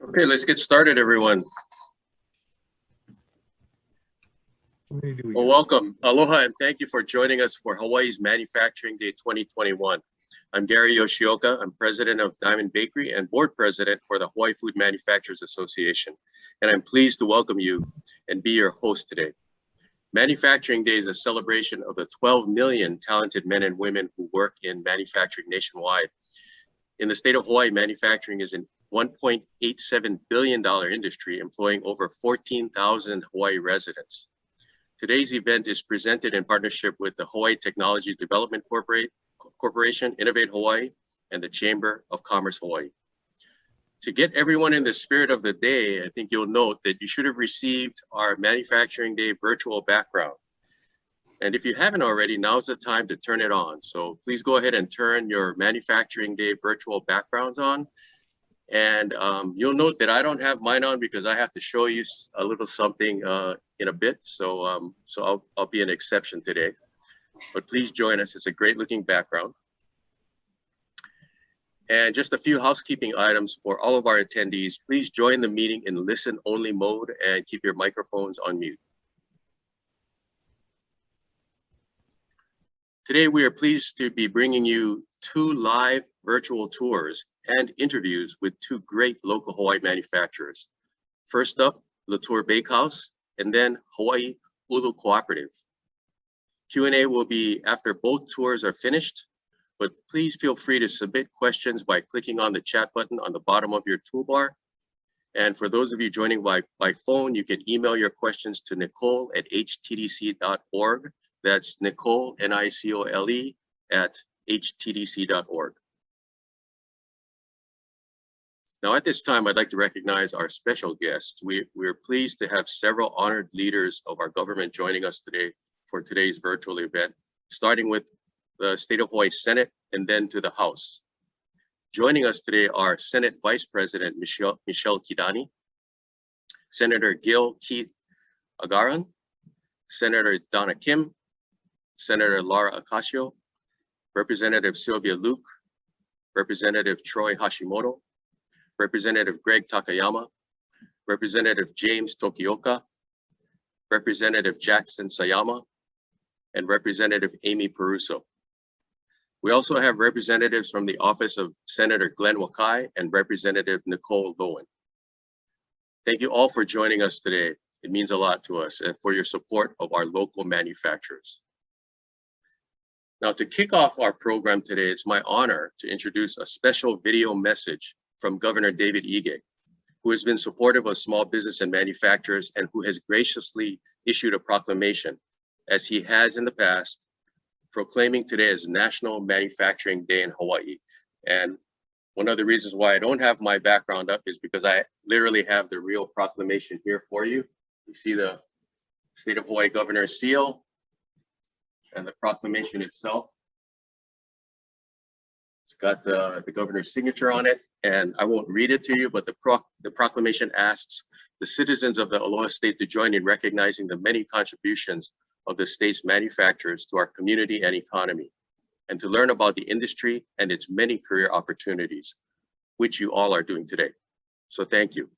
Okay, let's get started, everyone. Well, welcome. Aloha, and thank you for joining us for Hawaii's Manufacturing Day 2021. I'm Gary Yoshioka. I'm president of Diamond Bakery and board president for the Hawaii Food Manufacturers Association. And I'm pleased to welcome you and be your host today. Manufacturing Day is a celebration of the 12 million talented men and women who work in manufacturing nationwide. In the state of Hawaii, manufacturing is a $1.87 billion industry employing over 14,000 Hawaii residents. Today's event is presented in partnership with the Hawaii Technology Development Corporation, Innovate Hawaii, and the Chamber of Commerce Hawaii. To get everyone in the spirit of the day, I think you'll note that you should have received our Manufacturing Day virtual background. And if you haven't already, now's the time to turn it on. So please go ahead and turn your Manufacturing Day virtual backgrounds on. And you'll note that I don't have mine on because I have to show you a little something in a bit. So I'll be an exception today. But please join us. It's a great looking background. And just a few housekeeping items for all of our attendees. Please join the meeting in listen only mode and keep your microphones on mute. Today, we are pleased to be bringing you 2 live virtual tours and interviews with 2 great local Hawaii manufacturers. First up, the Tour Bakehouse, and then Hawaii Ulu Cooperative. Q&A will be after both tours are finished, but please feel free to submit questions by clicking on the chat button on the bottom of your toolbar. And for those of you joining by phone, you can email your questions to nicole@htdc.org. That's Nicole, N-I-C-O-L-E, @htdc.org. Now, at this time, I'd like to recognize our special guests. We're pleased to have several honored leaders of our government joining us today for today's virtual event, starting with the State of Hawaii Senate and then to the House. Joining us today are Senate Vice President Michelle Kidani, Senator Gil Keith Agaran, Senator Donna Kim, Senator Laura Acasio, Representative Sylvia Luke, Representative Troy Hashimoto, Representative Greg Takayama, Representative James Tokioka, Representative Jackson Sayama, and Representative Amy Peruso. We also have representatives from the office of Senator Glenn Wakai and Representative Nicole Lowen. Thank you all for joining us today. It means a lot to us and for your support of our local manufacturers. Now, to kick off our program today, it's my honor to introduce a special video message from Governor David Ige, who has been supportive of small business and manufacturers and who has graciously issued a proclamation, as he has in the past, proclaiming today as National Manufacturing Day in Hawaii. And one of the reasons why I don't have my background up is because I literally have the real proclamation here for you. You see the State of Hawaii Governor's seal and the proclamation itself. It's got the governor's signature on it, and I won't read it to you, but the proclamation asks the citizens of the Aloha State to join in recognizing the many contributions of the state's manufacturers to our community and economy, and to learn about the industry and its many career opportunities, which you all are doing today. So thank you.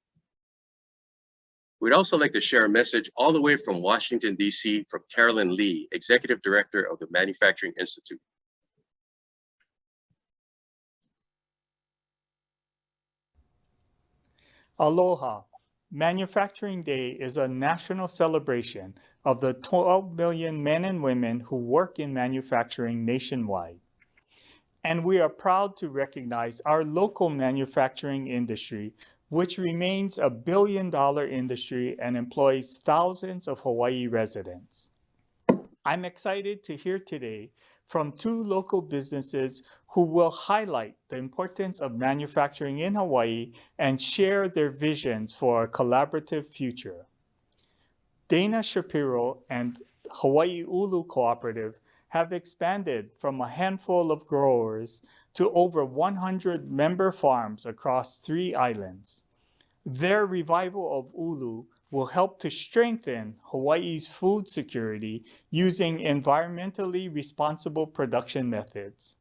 We'd also like to share a message all the way from Washington, D.C. from Carolyn Lee, Executive Director of the Manufacturing Institute. Aloha. Manufacturing Day is a national celebration of the 12 million men and women who work in manufacturing nationwide. And we are proud to recognize our local manufacturing industry, which remains a billion-dollar industry and employs thousands of Hawaii residents. I'm excited to hear today from 2 local businesses who will highlight the importance of manufacturing in Hawaii and share their visions for a collaborative future. Dana Shapiro and Hawaii Ulu Cooperative have expanded from a handful of growers to over 100 member farms across 3 islands. Their revival of Ulu will help to strengthen Hawaii's food security using environmentally responsible production methods.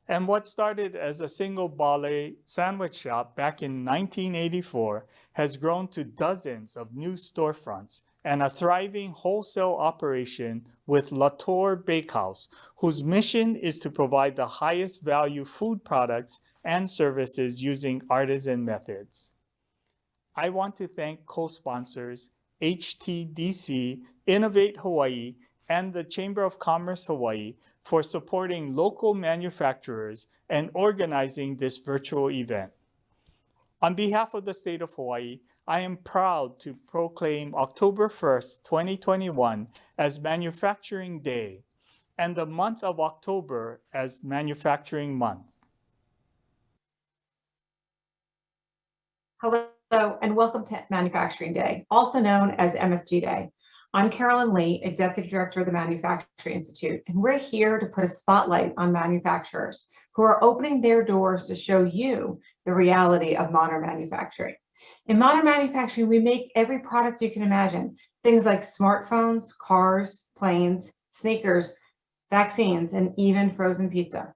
And what started as a single bale sandwich shop back in 1984 has grown to dozens of new storefronts and a thriving wholesale operation with Tour Bakehouse, whose mission is to provide the highest value food products and services using artisan methods. I want to thank co-sponsors HTDC, Innovate Hawaii, and the Chamber of Commerce Hawaii for supporting local manufacturers and organizing this virtual event. On behalf of the state of Hawaii, I am proud to proclaim October 1st, 2021 as Manufacturing Day and the month of October as Manufacturing Month. Hello and welcome to Manufacturing Day, also known as MFG Day. I'm Carolyn Lee, Executive Director of the Manufacturing Institute, and we're here to put a spotlight on manufacturers who are opening their doors to show you the reality of modern manufacturing. In modern manufacturing, we make every product you can imagine, things like smartphones, cars, planes, sneakers, vaccines, and even frozen pizza.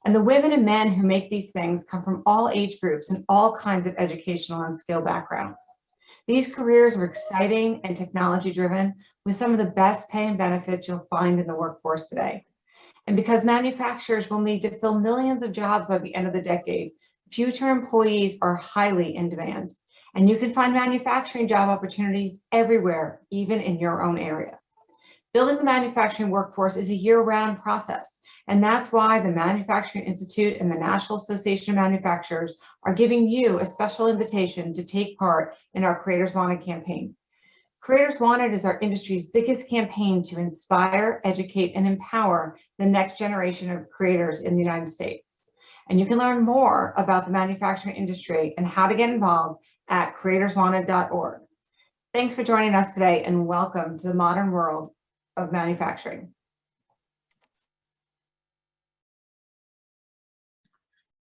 And the women and men who make these things come from all age groups and all kinds of educational and skill backgrounds. These careers are exciting and technology driven with some of the best pay and benefits you'll find in the workforce today. And because manufacturers will need to fill millions of jobs by the end of the decade, future employees are highly in demand. And you can find manufacturing job opportunities everywhere, even in your own area. Building the manufacturing workforce is a year-round process. And that's why the Manufacturing Institute and the National Association of Manufacturers are giving you a special invitation to take part in our Creators Wanted campaign. Creators Wanted is our industry's biggest campaign to inspire, educate, and empower the next generation of creators in the United States. And you can learn more about the manufacturing industry and how to get involved at creatorswanted.org. Thanks for joining us today and welcome to the modern world of manufacturing.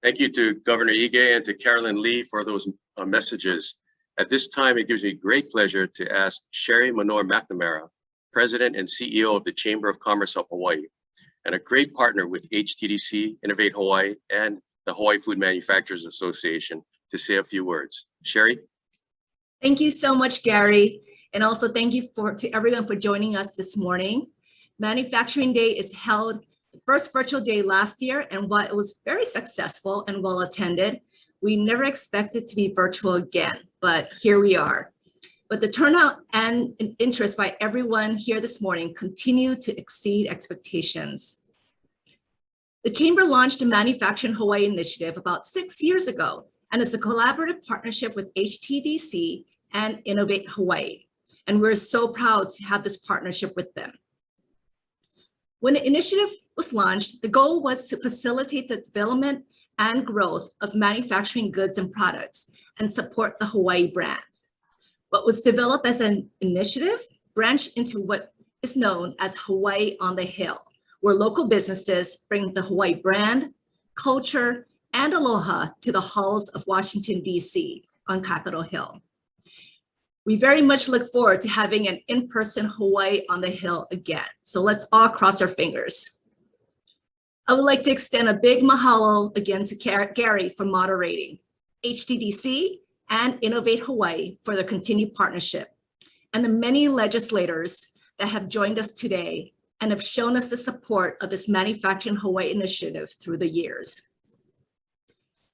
Thank you to Governor Ige and to Carolyn Lee for those messages. At this time, it gives me great pleasure to ask Sherry Manor McNamara, President and CEO of the Chamber of Commerce of Hawaii, and a great partner with HTDC, Innovate Hawaii, and the Hawaii Food Manufacturers Association, to say a few words. Sherry? Thank you so much, Gary. And also thank you to everyone for joining us this morning. Manufacturing Day is held the first virtual day last year, and while it was very successful and well attended, we never expected to be virtual again, but here we are. But the turnout and interest by everyone here this morning continue to exceed expectations. The Chamber launched a Manufacturing Hawaii initiative about 6 years ago, and it's a collaborative partnership with HTDC and Innovate Hawaii. And we're so proud to have this partnership with them. When the initiative was launched, the goal was to facilitate the development and growth of manufacturing goods and products and support the Hawaii brand. What was developed as an initiative branched into what is known as Hawaii on the Hill, where local businesses bring the Hawaii brand, culture, and aloha to the halls of Washington, D.C. on Capitol Hill. We very much look forward to having an in-person Hawaii on the Hill again. So let's all cross our fingers. I would like to extend a big mahalo again to Gary for moderating, HTDC and Innovate Hawaii for their continued partnership, and the many legislators that have joined us today and have shown us the support of this Manufacturing Hawaii initiative through the years.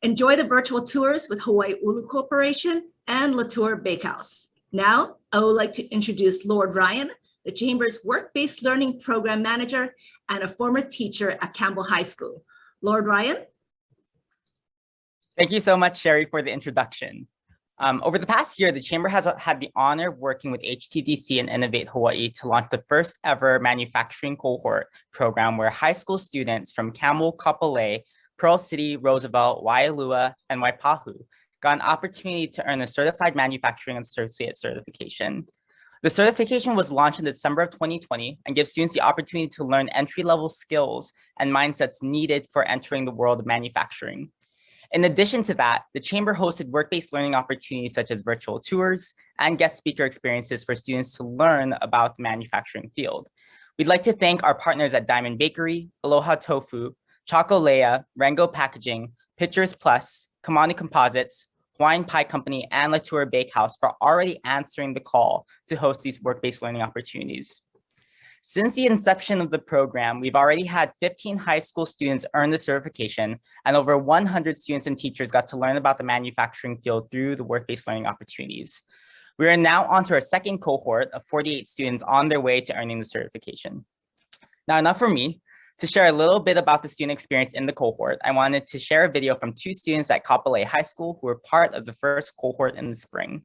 Enjoy the virtual tours with Hawaii Ulu Cooperative and Tour Bakehouse. Now, I would like to introduce Lord Ryan, the Chamber's Work-Based Learning Program Manager and a former teacher at Campbell High School. Lord Ryan? Thank you so much, Sherry, for the introduction. Over the past year, the Chamber has had the honor of working with HTDC and Innovate Hawaii to launch the first ever manufacturing cohort program where high school students from Campbell, Kapolei, Pearl City, Roosevelt, Waialua, and Waipahu got an opportunity to earn a Certified Manufacturing Associate certification. The certification was launched in December of 2020 and gives students the opportunity to learn entry-level skills and mindsets needed for entering the world of manufacturing. In addition to that, the Chamber hosted work-based learning opportunities such as virtual tours and guest speaker experiences for students to learn about the manufacturing field. We'd like to thank our partners at Diamond Bakery, Aloha Tofu, Chocolea, Rango Packaging, Pictures Plus, Kamani Composites, Hawaiian Pie Company, and La Tour Bakehouse for already answering the call to host these work-based learning opportunities. Since the inception of the program, we've already had 15 high school students earn the certification, and over 100 students and teachers got to learn about the manufacturing field through the work-based learning opportunities. We are now on to our second cohort of 48 students on their way to earning the certification. Now, enough for me. To share a little bit about the student experience in the cohort, I wanted to share a video from 2 students at Kapolei High School who were part of the first cohort in the spring.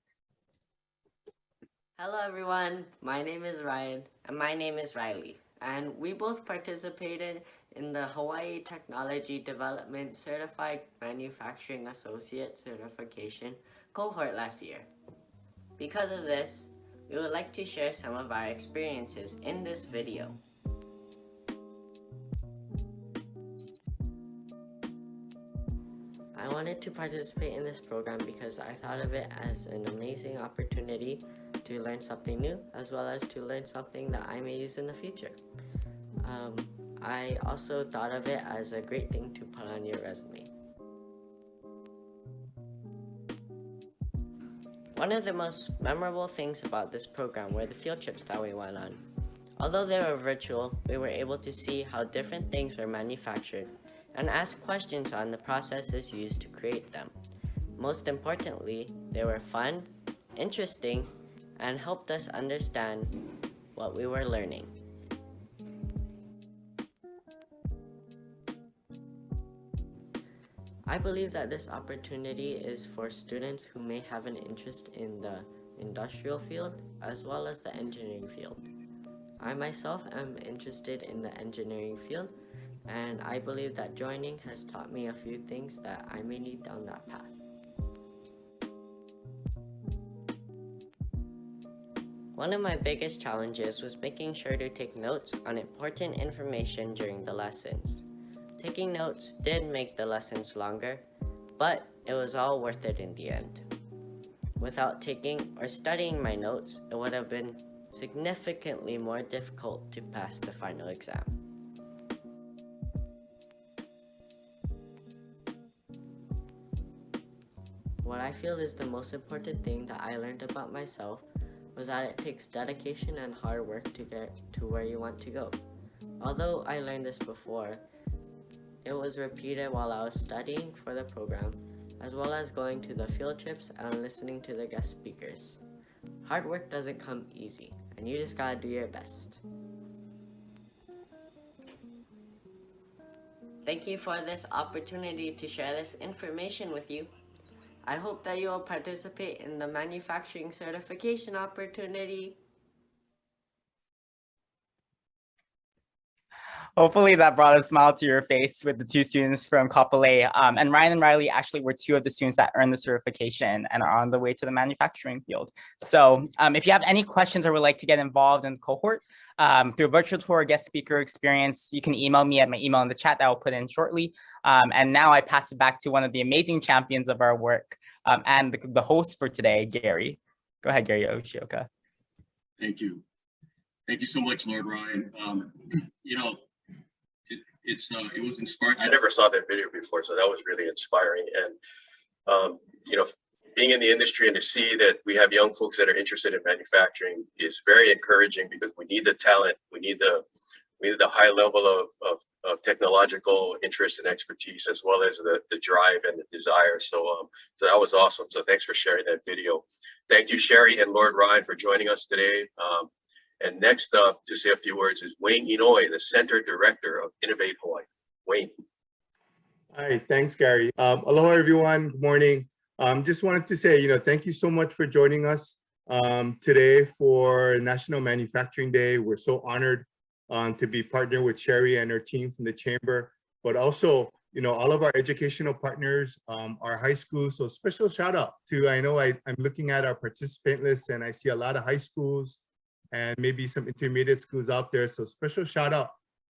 Hello everyone, my name is Ryan and my name is Riley, and we both participated in the Hawaii Technology Development Certified Manufacturing Associate Certification cohort last year. Because of this, we would like to share some of our experiences in this video. I wanted to participate in this program because I thought of it as an amazing opportunity to learn something new, as well as to learn something that I may use in the future. I also thought of it as a great thing to put on your resume. One of the most memorable things about this program were the field trips that we went on. Although they were virtual, we were able to see how different things were manufactured and ask questions on the processes used to create them. Most importantly, they were fun, interesting, and helped us understand what we were learning. I believe that this opportunity is for students who may have an interest in the industrial field as well as the engineering field. I myself am interested in the engineering field, and I believe that joining has taught me a few things that I may need down that path. One of my biggest challenges was making sure to take notes on important information during the lessons. Taking notes did make the lessons longer, but it was all worth it in the end. Without taking or studying my notes, it would have been significantly more difficult to pass the final exam. What I feel is the most important thing that I learned about myself was that it takes dedication and hard work to get to where you want to go. Although I learned this before, it was repeated while I was studying for the program, as well as going to the field trips and listening to the guest speakers. Hard work doesn't come easy, and you just gotta do your best. Thank you for this opportunity to share this information with you. I hope that you will participate in the manufacturing certification opportunity. Hopefully that brought a smile to your face with the 2 students from Kapolei. And Ryan and Riley actually were 2 of the students that earned the certification and are on the way to the manufacturing field. So if you have any questions or would like to get involved in the cohort through a virtual tour or guest speaker experience, you can email me at my email in the chat that I'll put in shortly. And now I pass it back to one of the amazing champions of our work and the host for today, Gary. Go ahead, Gary Yoshioka. Thank you. Thank you so much, Lord Ryan. You know, it was inspiring. I never saw that video before, so that was really inspiring. And you know, being in the industry and to see that we have young folks that are interested in manufacturing is very encouraging, because we need the talent, we need the high level of technological interest and expertise, as well as the drive and the desire. So that was awesome. So thanks for sharing that video. Thank you, Sherry and Lord Ryan, for joining us today. And next up to say a few words is Wayne Inouye, the Center Director of Innovate Hawaii. Wayne. Hi, thanks, Gary. Aloha, everyone. Good morning. Just wanted to say, thank you so much for joining us today for National Manufacturing Day. We're so honored to be partnered with Sherry and her team from the Chamber, but also, all of our educational partners, our high schools. So special shout out to, I know I'm looking at our participant list and I see a lot of high schools and maybe some intermediate schools out there. So special shout out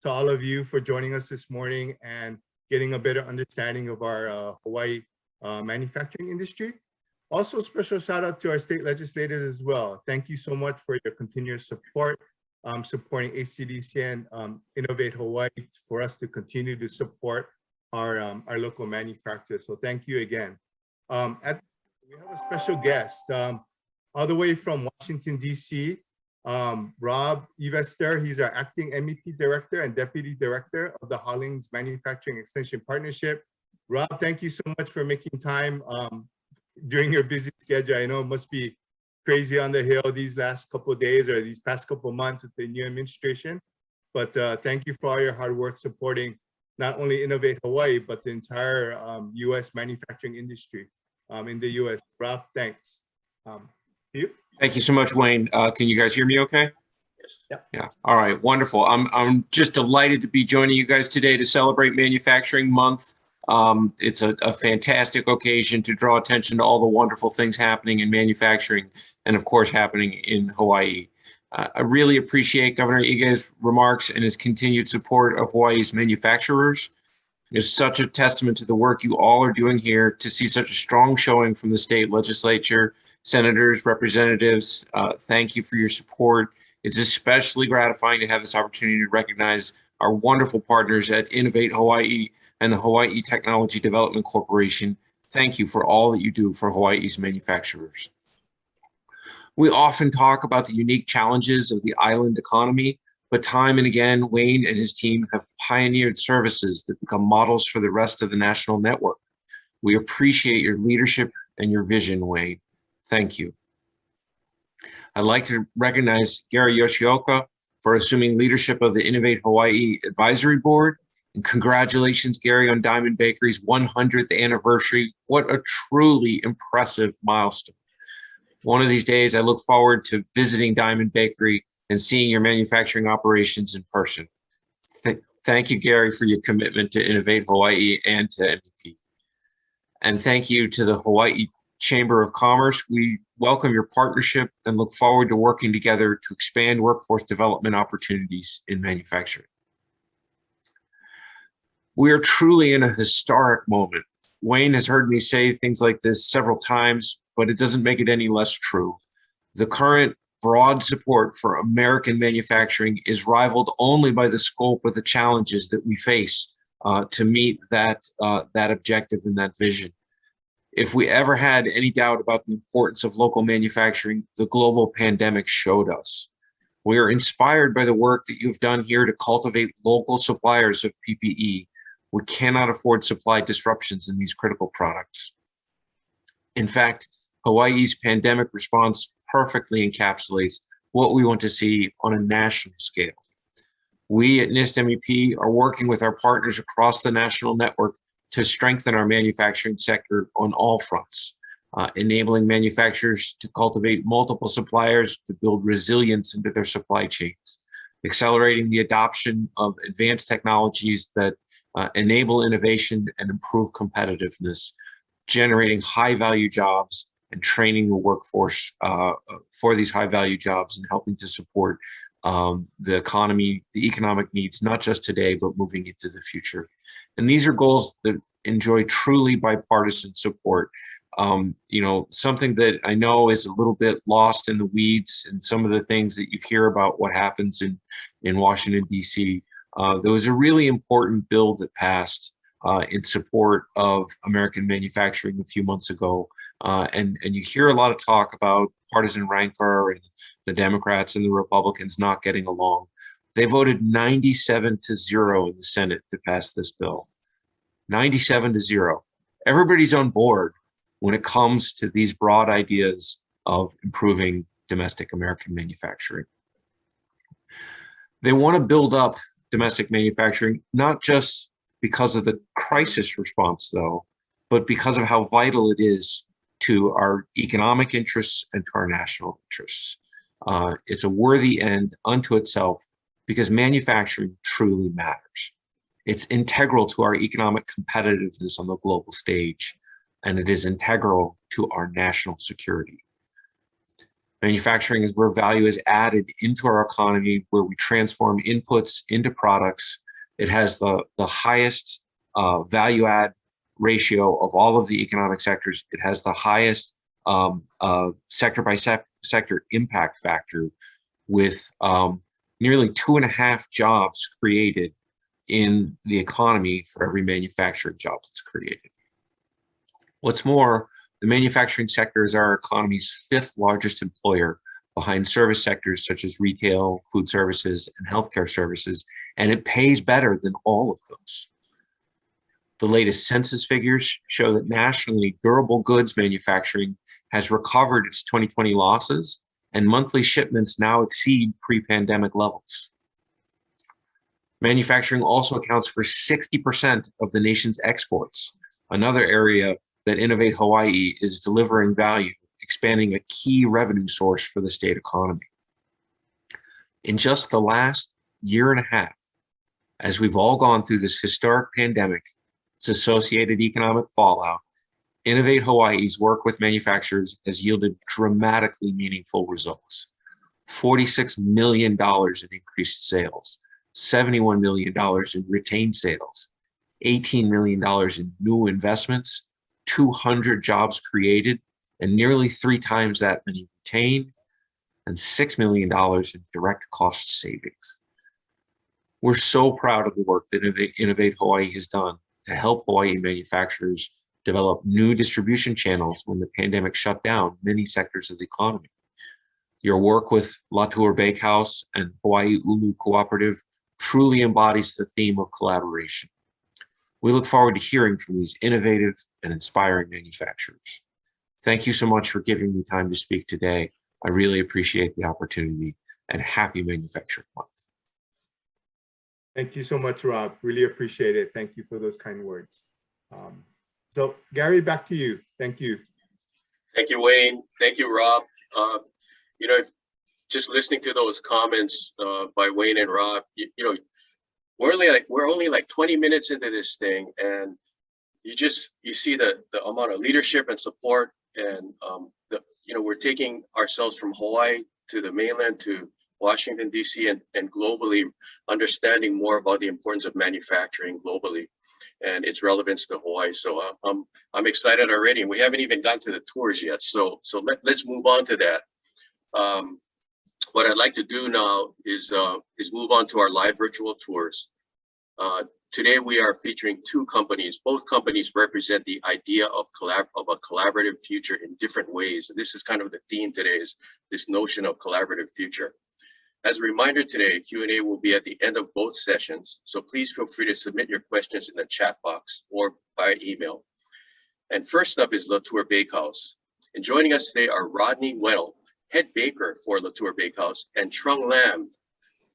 to all of you for joining us this morning and getting a better understanding of our Hawaii manufacturing industry. Also special shout out to our state legislators as well. Thank you so much for your continuous support supporting HTDC and Innovate Hawaii for us to continue to support our local manufacturers. So thank you again. We have a special guest all the way from Washington, D.C., Rob Ivester. He's our acting MEP director and deputy director of the Hollings Manufacturing Extension Partnership. Rob, thank you so much for making time during your busy schedule. I know it must be crazy on the Hill these last couple of days or these past couple of months with the new administration. But thank you for all your hard work supporting not only Innovate Hawaii, but the entire U.S. manufacturing industry in the U.S. Rob, thanks. You? Thank you so much, Wayne. Can you guys hear me okay? Yes. Yep. Yeah. All right. Wonderful. I'm just delighted to be joining you guys today to celebrate Manufacturing Month. It's a fantastic occasion to draw attention to all the wonderful things happening in manufacturing and, of course, happening in Hawaii. I really appreciate Governor Ige's remarks and his continued support of Hawaii's manufacturers. It's such a testament to the work you all are doing here to see such a strong showing from the state legislature, senators, representatives. Thank you for your support. It's especially gratifying to have this opportunity to recognize our wonderful partners at Innovate Hawaii and the Hawaii Technology Development Corporation. Thank you for all that you do for Hawaii's manufacturers. We often talk about the unique challenges of the island economy, but time and again, Wayne and his team have pioneered services that become models for the rest of the national network. We appreciate your leadership and your vision, Wayne. Thank you. I'd like to recognize Gary Yoshioka for assuming leadership of the Innovate Hawaii Advisory Board. And congratulations, Gary, on Diamond Bakery's 100th anniversary. What a truly impressive milestone. One of these days, I look forward to visiting Diamond Bakery and seeing your manufacturing operations in person. Thank you, Gary, for your commitment to Innovate Hawaii and to MEP. And thank you to the Hawaii Chamber of Commerce. We welcome your partnership and look forward to working together to expand workforce development opportunities in manufacturing. We are truly in a historic moment. Wayne has heard me say things like this several times, but it doesn't make it any less true. The current broad support for American manufacturing is rivaled only by the scope of the challenges that we face to meet that objective and that vision. If we ever had any doubt about the importance of local manufacturing, the global pandemic showed us. We are inspired by the work that you've done here to cultivate local suppliers of PPE. We cannot afford supply disruptions in these critical products. In fact, Hawaii's pandemic response perfectly encapsulates what we want to see on a national scale. We at NIST MEP are working with our partners across the national network to strengthen our manufacturing sector on all fronts, enabling manufacturers to cultivate multiple suppliers to build resilience into their supply chains, accelerating the adoption of advanced technologies that enable innovation and improve competitiveness, generating high-value jobs and training the workforce for these high-value jobs and helping to support the economy, the economic needs, not just today, but moving into the future. And these are goals that enjoy truly bipartisan support. You know, something that I know is a little bit lost in the weeds and some of the things that you hear about what happens in Washington, D.C. There was a really important bill that passed in support of American manufacturing a few months ago. And you hear a lot of talk about partisan rancor and the Democrats and the Republicans not getting along. They voted 97-0 in the Senate to pass this bill. 97-0. Everybody's on board when it comes to these broad ideas of improving domestic American manufacturing. They want to build up domestic manufacturing, not just because of the crisis response, though, but because of how vital it is to our economic interests and to our national interests. It's a worthy end unto itself because manufacturing truly matters. It's integral to our economic competitiveness on the global stage, and it is integral to our national security. Manufacturing is where value is added into our economy, where we transform inputs into products. It has the highest value add ratio of all of the economic sectors. It has the highest sector by sector impact factor with nearly 2.5 jobs created in the economy for every manufacturing job that's created. What's more, the manufacturing sector is our economy's 5th largest employer behind service sectors such as retail, food services, and healthcare services, and it pays better than all of those. The latest census figures show that nationally, durable goods manufacturing has recovered its 2020 losses, and monthly shipments now exceed pre-pandemic levels. Manufacturing also accounts for 60% of the nation's exports, another area that Innovate Hawaii is delivering value, expanding a key revenue source for the state economy. In just the last year and a half, as we've all gone through this historic pandemic, its associated economic fallout, Innovate Hawaii's work with manufacturers has yielded dramatically meaningful results. $46 million in increased sales, $71 million in retained sales, $18 million in new investments, 200 jobs created, and nearly 3 times that many retained, and $6 million in direct cost savings. We're so proud of the work that Innovate Hawaii has done to help Hawaii manufacturers develop new distribution channels when the pandemic shut down many sectors of the economy. Your work with Tour Bakehouse and Hawaii Ulu Cooperative truly embodies the theme of collaboration. We look forward to hearing from these innovative and inspiring manufacturers. Thank you so much for giving me time to speak today. I really appreciate the opportunity, and happy Manufacturing Month. Thank you so much, Rob. Really appreciate it. Thank you for those kind words. So Gary, back to you. Thank you. Thank you, Wayne. Thank you, Rob. You know, just listening to those comments by Wayne and Rob, you know, we're only like 20 minutes into this thing, and you see the amount of leadership and support, and you know, we're taking ourselves from Hawaii to the mainland to Washington, D.C. and globally, understanding more about the importance of manufacturing globally and its relevance to Hawaii. So I'm excited already, and we haven't even gotten to the tours yet. So let's move on to that. What I'd like to do now is move on to our live virtual tours. Today we are featuring 2 companies. Both companies represent the idea of a collaborative future in different ways. And this is kind of the theme today, is this notion of collaborative future. As a reminder today, Q&A will be at the end of both sessions, so please feel free to submit your questions in the chat box or by email. And first up is Tour Bakehouse. And joining us today are Rodney Weddle, head baker for Tour Bakehouse, and Trung Lam,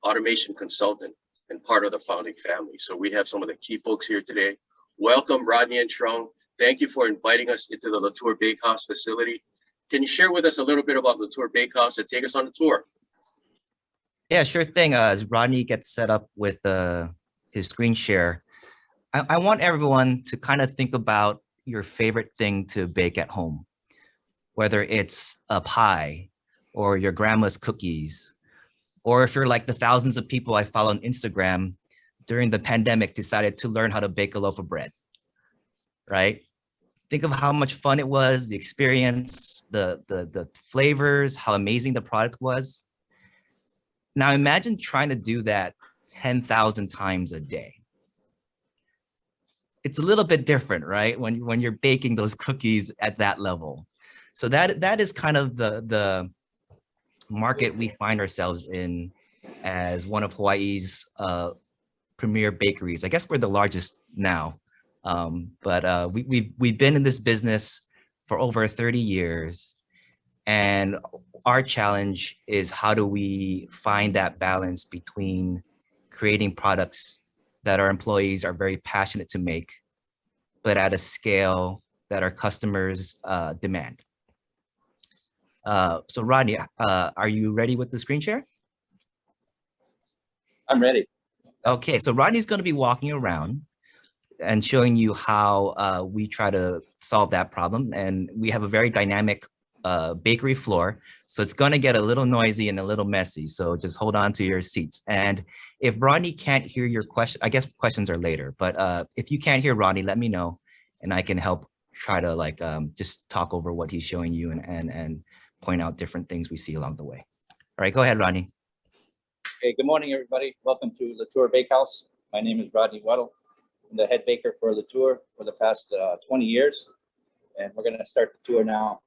automation consultant and part of the founding family. So we have some of the key folks here today. Welcome, Rodney and Trung. Thank you for inviting us into the Tour Bakehouse facility. Can you share with us a little bit about Tour Bakehouse and take us on the tour? Yeah, sure thing. As Rodney gets set up with his screen share, I want everyone to kind of think about your favorite thing to bake at home, whether it's a pie or your grandma's cookies, or if you're like the thousands of people I follow on Instagram during the pandemic decided to learn how to bake a loaf of bread, right? Think of how much fun it was, the experience, the flavors, how amazing the product was. Now imagine trying to do that 10,000 times a day. It's a little bit different, right? When you're baking those cookies at that level. So that is kind of the market we find ourselves in as one of Hawaii's premier bakeries. I guess we're the largest now, but we've been in this business for over 30 years. And our challenge is, how do we find that balance between creating products that our employees are very passionate to make, but at a scale that our customers demand. So Rodney, are you ready with the screen share? I'm ready. Okay, so Rodney's going to be walking around and showing you how we try to solve that problem. And we have a very dynamic bakery floor, so it's going to get a little noisy and a little messy, so just hold on to your seats. And if Rodney can't hear your question, I guess questions are later, but if you can't hear Rodney, let me know and I can help try to like just talk over what he's showing you and point out different things we see along the way. All right, go ahead, Rodney. Okay, good morning, everybody. Welcome to the Tour Bakehouse. My name is Rodney Weddle. I'm the head baker for the tour for the past 20 years, and we're going to start the tour now.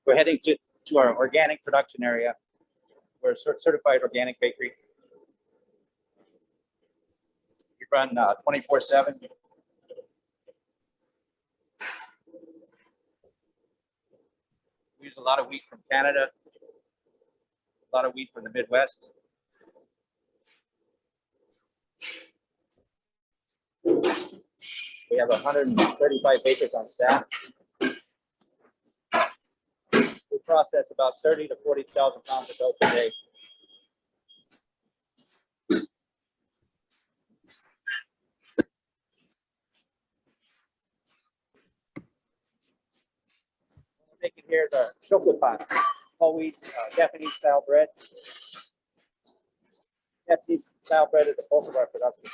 We're heading to our organic production area. We're a certified organic bakery. We run 24/7. We use a lot of wheat from Canada, a lot of wheat from the Midwest. We have 135 bakers on staff. We process about 30 to 40,000 pounds of dough per day. Making here is our shokupan, whole wheat Japanese style bread. Japanese style bread is the bulk of our production.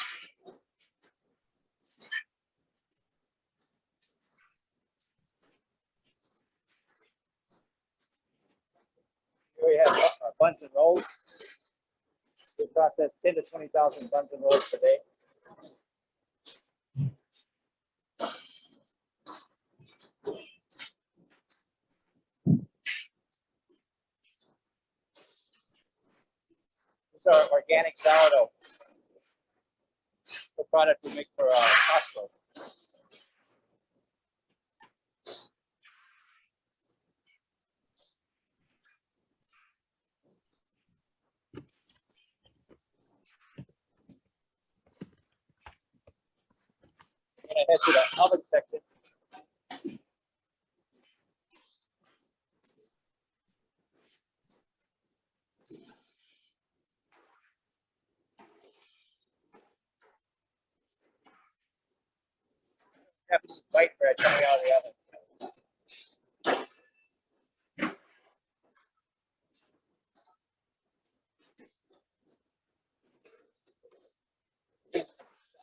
Here we have buns and rolls. We process 10 to 20,000 buns and rolls per day. This is our organic sourdough, the product we make for Costco. We're going to head to the oven section. Japanese white bread coming out of the oven. The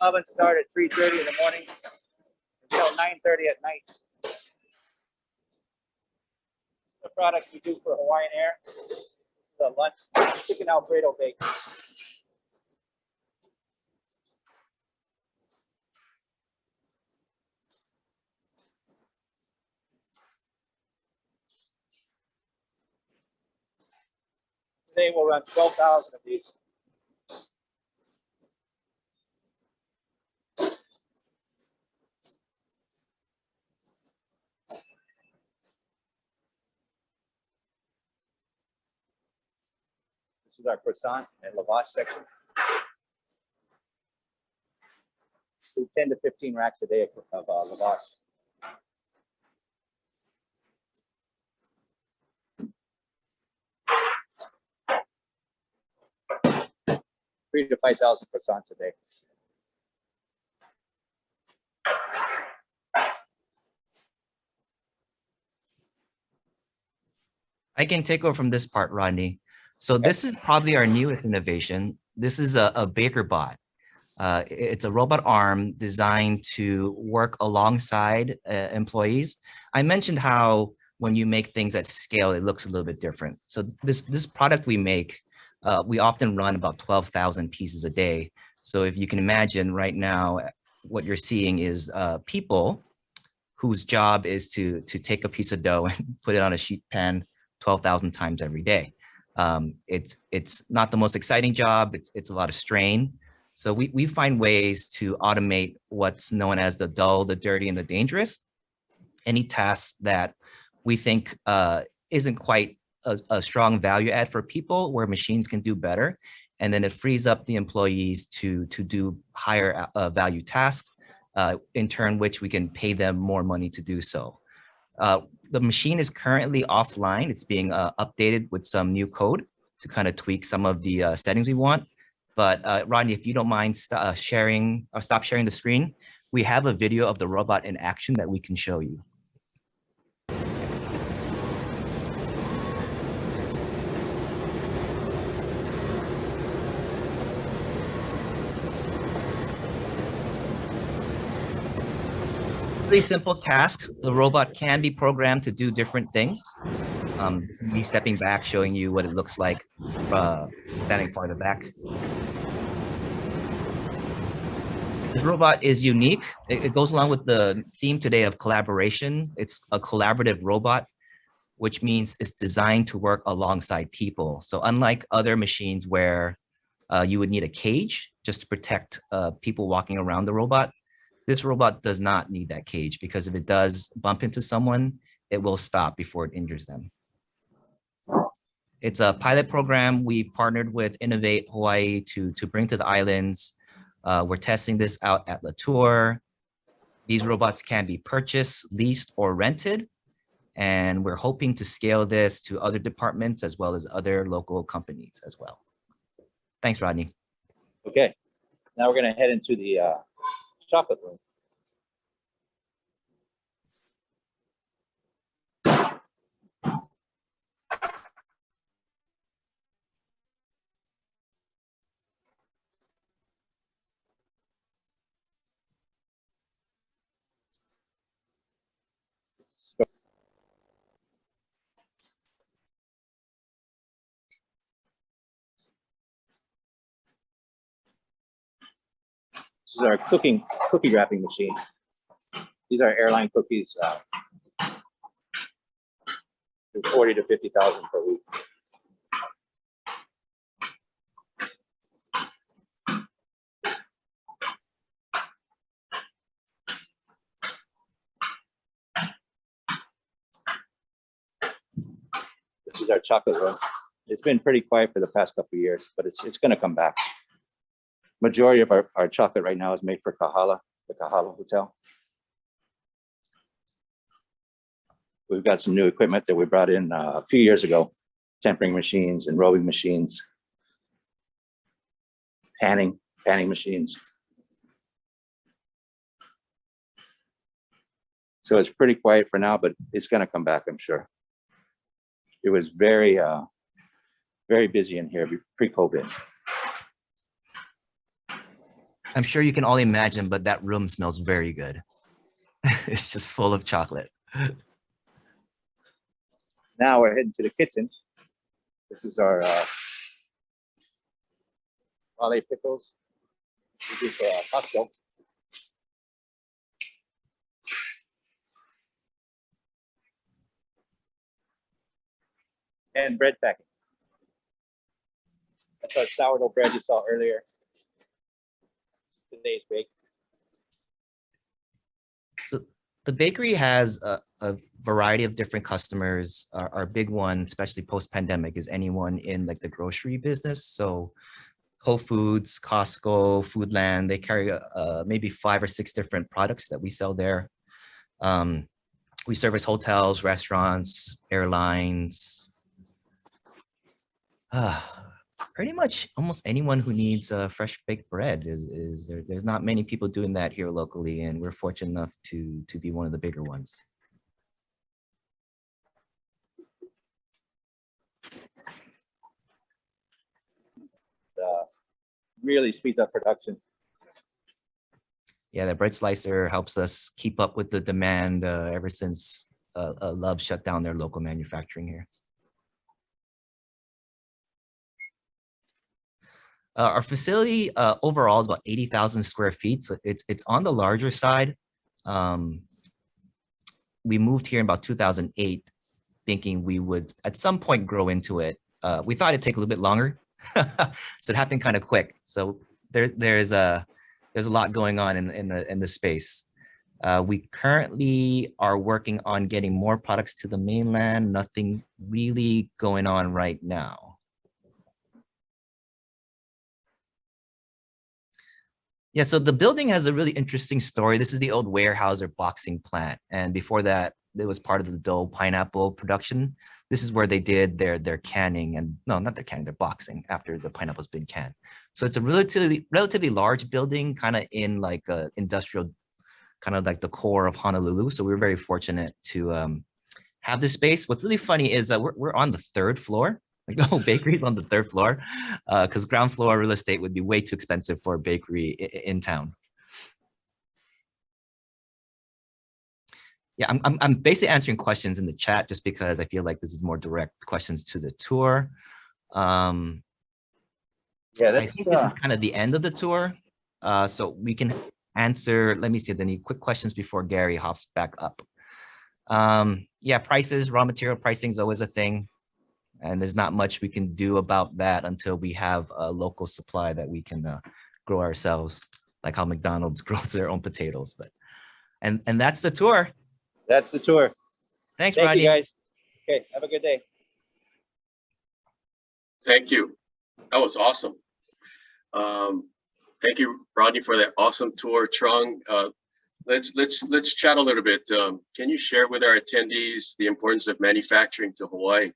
oven starts at 3:30 in the morning until 9:30 at night. The products we do for Hawaiian Air, the lunch chicken Alfredo bake. Today we'll run 12,000 of these. This is our croissant and lavash section. So 10 to 15 racks a day of lavash. Three to 5,000 croissants a day. I can take over from this part, Rodney. So this is probably our newest innovation. This is a baker bot. It's a robot arm designed to work alongside employees. I mentioned how when you make things at scale, it looks a little bit different. So this product we make, we often run about 12,000 pieces a day. So if you can imagine right now, what you're seeing is people whose job is to take a piece of dough and put it on a sheet pan 12,000 times every day. It's not the most exciting job. It's a lot of strain. So we find ways to automate what's known as the dull, the dirty, and the dangerous. Any task that we think isn't quite a strong value add for people, where machines can do better. And then it frees up the employees to do higher value tasks, in turn which we can pay them more money to do so. The machine is currently offline. It's being updated with some new code to kind of tweak some of the settings we want. But Rodney, if you don't mind stop sharing the screen, we have a video of the robot in action that we can show you. Really simple task. The robot can be programmed to do different things. This is me stepping back, showing you what it looks like standing farther back. This robot is unique. It goes along with the theme today of collaboration. It's a collaborative robot, which means it's designed to work alongside people. So unlike other machines where you would need a cage just to protect people walking around the robot, this robot does not need that cage, because if it does bump into someone, it will stop before it injures them. It's a pilot program. We partnered with Innovate Hawaii to bring to the islands. We're testing this out at La Tour. These robots can be purchased, leased, or rented. And we're hoping to scale this to other departments as well as other local companies as well. Thanks, Rodney. Okay, now we're going to head into the chocolate room. This is our cookie wrapping machine. These are airline cookies, 40 to 50,000 per week. This is our chocolate room. It's been pretty quiet for the past couple of years, but it's going to come back. Majority of our chocolate right now is made for Kahala, the Kahala Hotel. We've got some new equipment that we brought in a few years ago, tempering machines and rolling machines, panning machines. So it's pretty quiet for now, but it's going to come back, I'm sure. It was very busy in here pre-COVID. I'm sure you can all imagine, but that room smells very good. It's just full of chocolate. Now we're heading to the kitchen. This is our wale pickles. We do for Costco. And bread packing. That's our sourdough bread you saw earlier. Today's bake. So the bakery has a variety of different customers. Our big one, especially post-pandemic, is anyone in like the grocery business. So Whole Foods, Costco, Foodland, they carry maybe 5 or 6 different products that we sell there. We service hotels, restaurants, airlines. Pretty much almost anyone who needs fresh baked bread there's not many people doing that here locally, and we're fortunate enough to be one of the bigger ones. Really speeds up production. Yeah, the bread slicer helps us keep up with the demand ever since Love shut down their local manufacturing here. Our facility overall is about 80,000 square feet, so it's on the larger side. We moved here in about 2008, thinking we would at some point grow into it. We thought it'd take a little bit longer, so it happened kind of quick. So there's a lot going on in the space. We currently are working on getting more products to the mainland. Nothing really going on right now. Yeah, so the building has a really interesting story. This is the old Weyerhaeuser boxing plant. And before that, it was part of the Dole pineapple production. This is where they did their canning, and no, not their canning, their boxing after the pineapple's been canned. So it's a relatively large building, kind of in like a industrial, kind of like the core of Honolulu. So we were very fortunate to have this space. What's really funny is that we're on the 3rd floor. Like the whole bakery is on the 3rd floor, because ground floor real estate would be way too expensive for a bakery in town. Yeah, I'm basically answering questions in the chat just because I feel like this is more direct questions to the tour. Yeah, I that's think this is kind of the end of the tour. So we can answer, let me see, any quick questions before Gary hops back up. Yeah, prices, raw material pricing is always a thing. And there's not much we can do about that until we have a local supply that we can grow ourselves, like how McDonald's grows their own potatoes. But and that's the tour. That's the tour. Thanks, Thank Rodney. you, guys. Okay, have a good day. Thank you. That was awesome. Thank you, Rodney, for that awesome tour. Trung, let's chat a little bit. Can you share with our attendees the importance of manufacturing to Hawaii?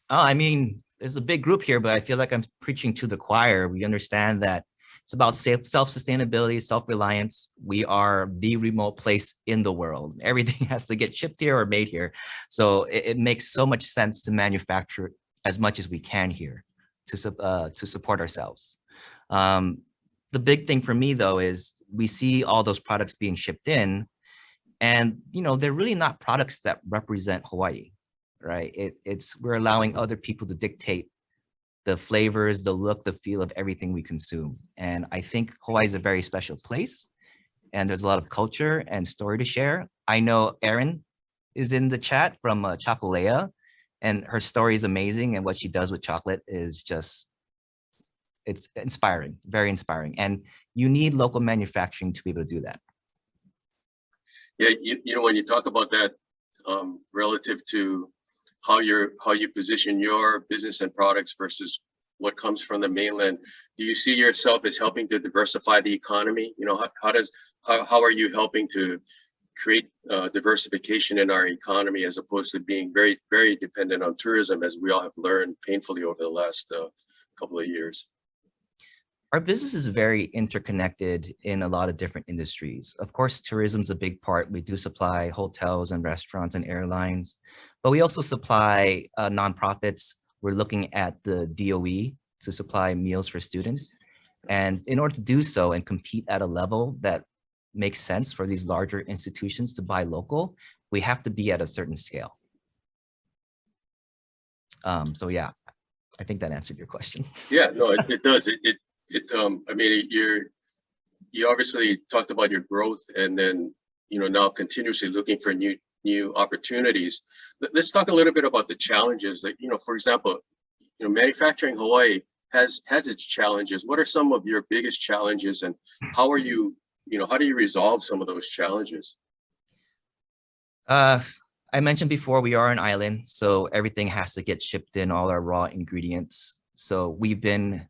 Oh, I mean, there's a big group here, but I feel like I'm preaching to the choir. We understand that it's about self-sustainability, self-reliance. We are the remote place in the world. Everything has to get shipped here or made here. So it makes so much sense to manufacture as much as we can here to support ourselves. The big thing for me, though, is we see all those products being shipped in, and they're really not products that represent Hawaii, right? We're allowing other people to dictate the flavors, the look, the feel of everything we consume. And I think Hawaii is a very special place, and there's a lot of culture and story to share. I know Erin is in the chat from Chocolea, and her story is amazing, and what she does with chocolate is just, it's inspiring, very inspiring. And you need local manufacturing to be able to do that. Yeah, when you talk about that, relative to how you position your business and products versus what comes from the mainland, do you see yourself as helping to diversify the economy? How are you helping to create diversification in our economy as opposed to being very, very dependent on tourism, as we all have learned painfully over the last couple of years? Our business is very interconnected in a lot of different industries. Of course, tourism is a big part. We do supply hotels and restaurants and airlines, but we also supply nonprofits. We're looking at the DOE to supply meals for students. And in order to do so and compete at a level that makes sense for these larger institutions to buy local, we have to be at a certain scale. So yeah, I think that answered your question. Yeah, no, it does. I mean, you obviously talked about your growth, and then now continuously looking for new opportunities. Let's talk a little bit about the challenges that, for example, manufacturing Hawaii has its challenges. What are some of your biggest challenges, and how do you resolve some of those challenges? I mentioned before, we are an island, so everything has to get shipped in, all our raw ingredients. So we've been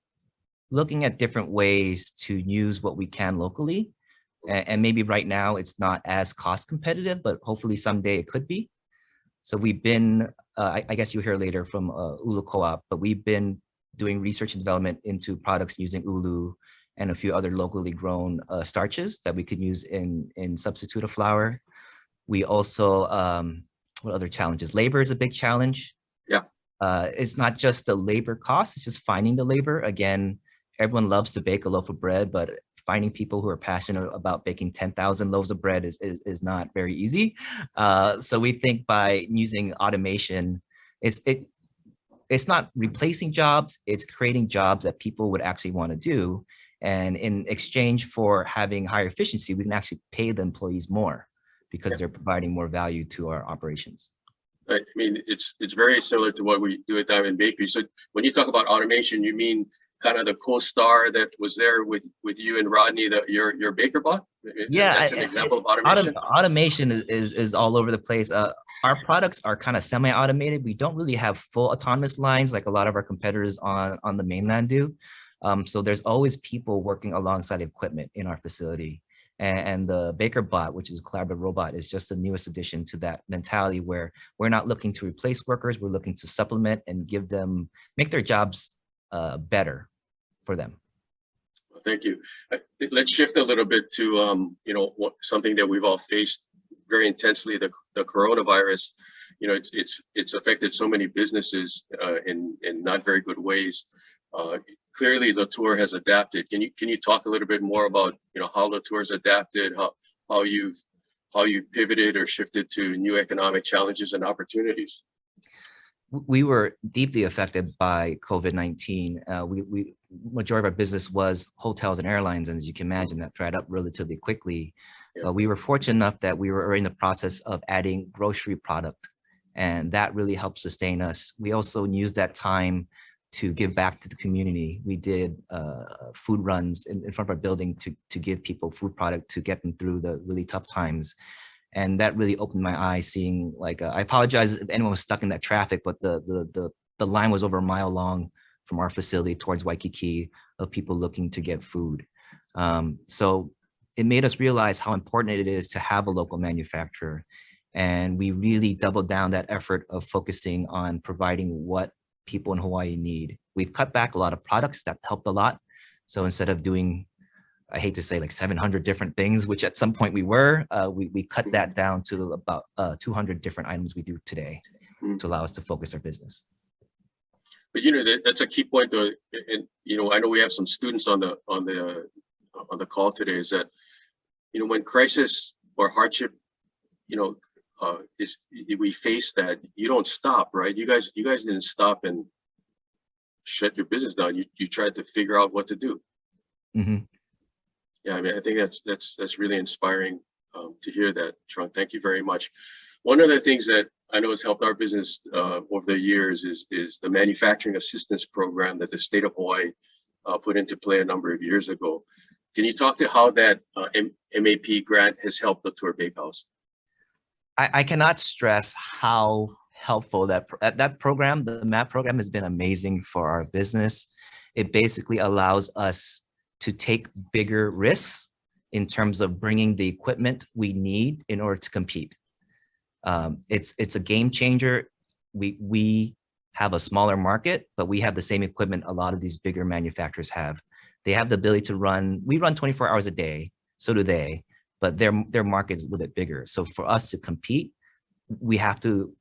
looking at different ways to use what we can locally. And maybe right now it's not as cost competitive, but hopefully someday it could be. So we've been, I guess you'll hear later from Ulu Co-op, but we've been doing research and development into products using ulu and a few other locally grown starches that we could use in substitute of flour. We also, what other challenges? Labor is a big challenge. Yeah. It's not just the labor cost, it's just finding the labor. Again, everyone loves to bake a loaf of bread, but finding people who are passionate about baking 10,000 loaves of bread is not very easy. So we think by using automation, it's not replacing jobs, it's creating jobs that people would actually want to do. And in exchange for having higher efficiency, we can actually pay the employees more because they're providing more value to our operations. I mean, it's very similar to what we do at Diamond Bakery. So when you talk about automation, you mean kind of the co-star that was there with you and Rodney, your baker bot? Yeah, that's an example of automation. Automation is all over the place. Our products are kind of semi-automated. We don't really have full autonomous lines like a lot of our competitors on the mainland do. So there's always people working alongside equipment in our facility. And the Baker Bot, which is a collaborative robot, is just the newest addition to that mentality where we're not looking to replace workers, we're looking to supplement and make their jobs better for them. Thank you. Let's shift a little bit to something that we've all faced very intensely, the coronavirus. It's affected so many businesses in not very good ways. Clearly, Latour has adapted. Can you talk a little bit more about how Latour's adapted, how you've how you've pivoted or shifted to new economic challenges and opportunities. We were deeply affected by COVID-19. Majority of our business was hotels and airlines, and as you can imagine, that dried up relatively quickly. Yeah. We were fortunate enough that we were already in the process of adding grocery product, and that really helped sustain us. We also used that time to give back to the community. We did food runs in front of our building to give people food product to get them through the really tough times. And that really opened my eyes, seeing like, I apologize if anyone was stuck in that traffic, but the line was over a mile long from our facility towards Waikiki of people looking to get food. So it made us realize how important it is to have a local manufacturer. And we really doubled down that effort of focusing on providing what people in Hawaii need. We've cut back a lot of products that helped a lot. So instead of doing, I hate to say like 700 different things, which at some point we were, we cut that down to about 200 different items we do today to allow us to focus our business. But you know, that's a key point though. And you know, I know we have some students on the call today, is that, you know, when crisis or hardship, you know, we face that, you don't stop, right? You guys didn't stop and shut your business down. You tried to figure out what to do. Mm-hmm. Yeah, I mean, I think that's really inspiring to hear that, Trung. Thank you very much. One of the things that I know has helped our business over the years is the manufacturing assistance program that the state of Hawaii put into play a number of years ago. Can you talk to how that MAP grant has helped the Tour Bakehouse? I cannot stress how helpful that program, the MAP program, has been amazing for our business. It basically allows us to take bigger risks in terms of bringing the equipment we need in order to compete. It's a game changer. We have a smaller market, but we have the same equipment a lot of these bigger manufacturers have. They have the ability to run, we run 24 hours a day, so do they, but their market is a little bit bigger. So for us to compete, we have to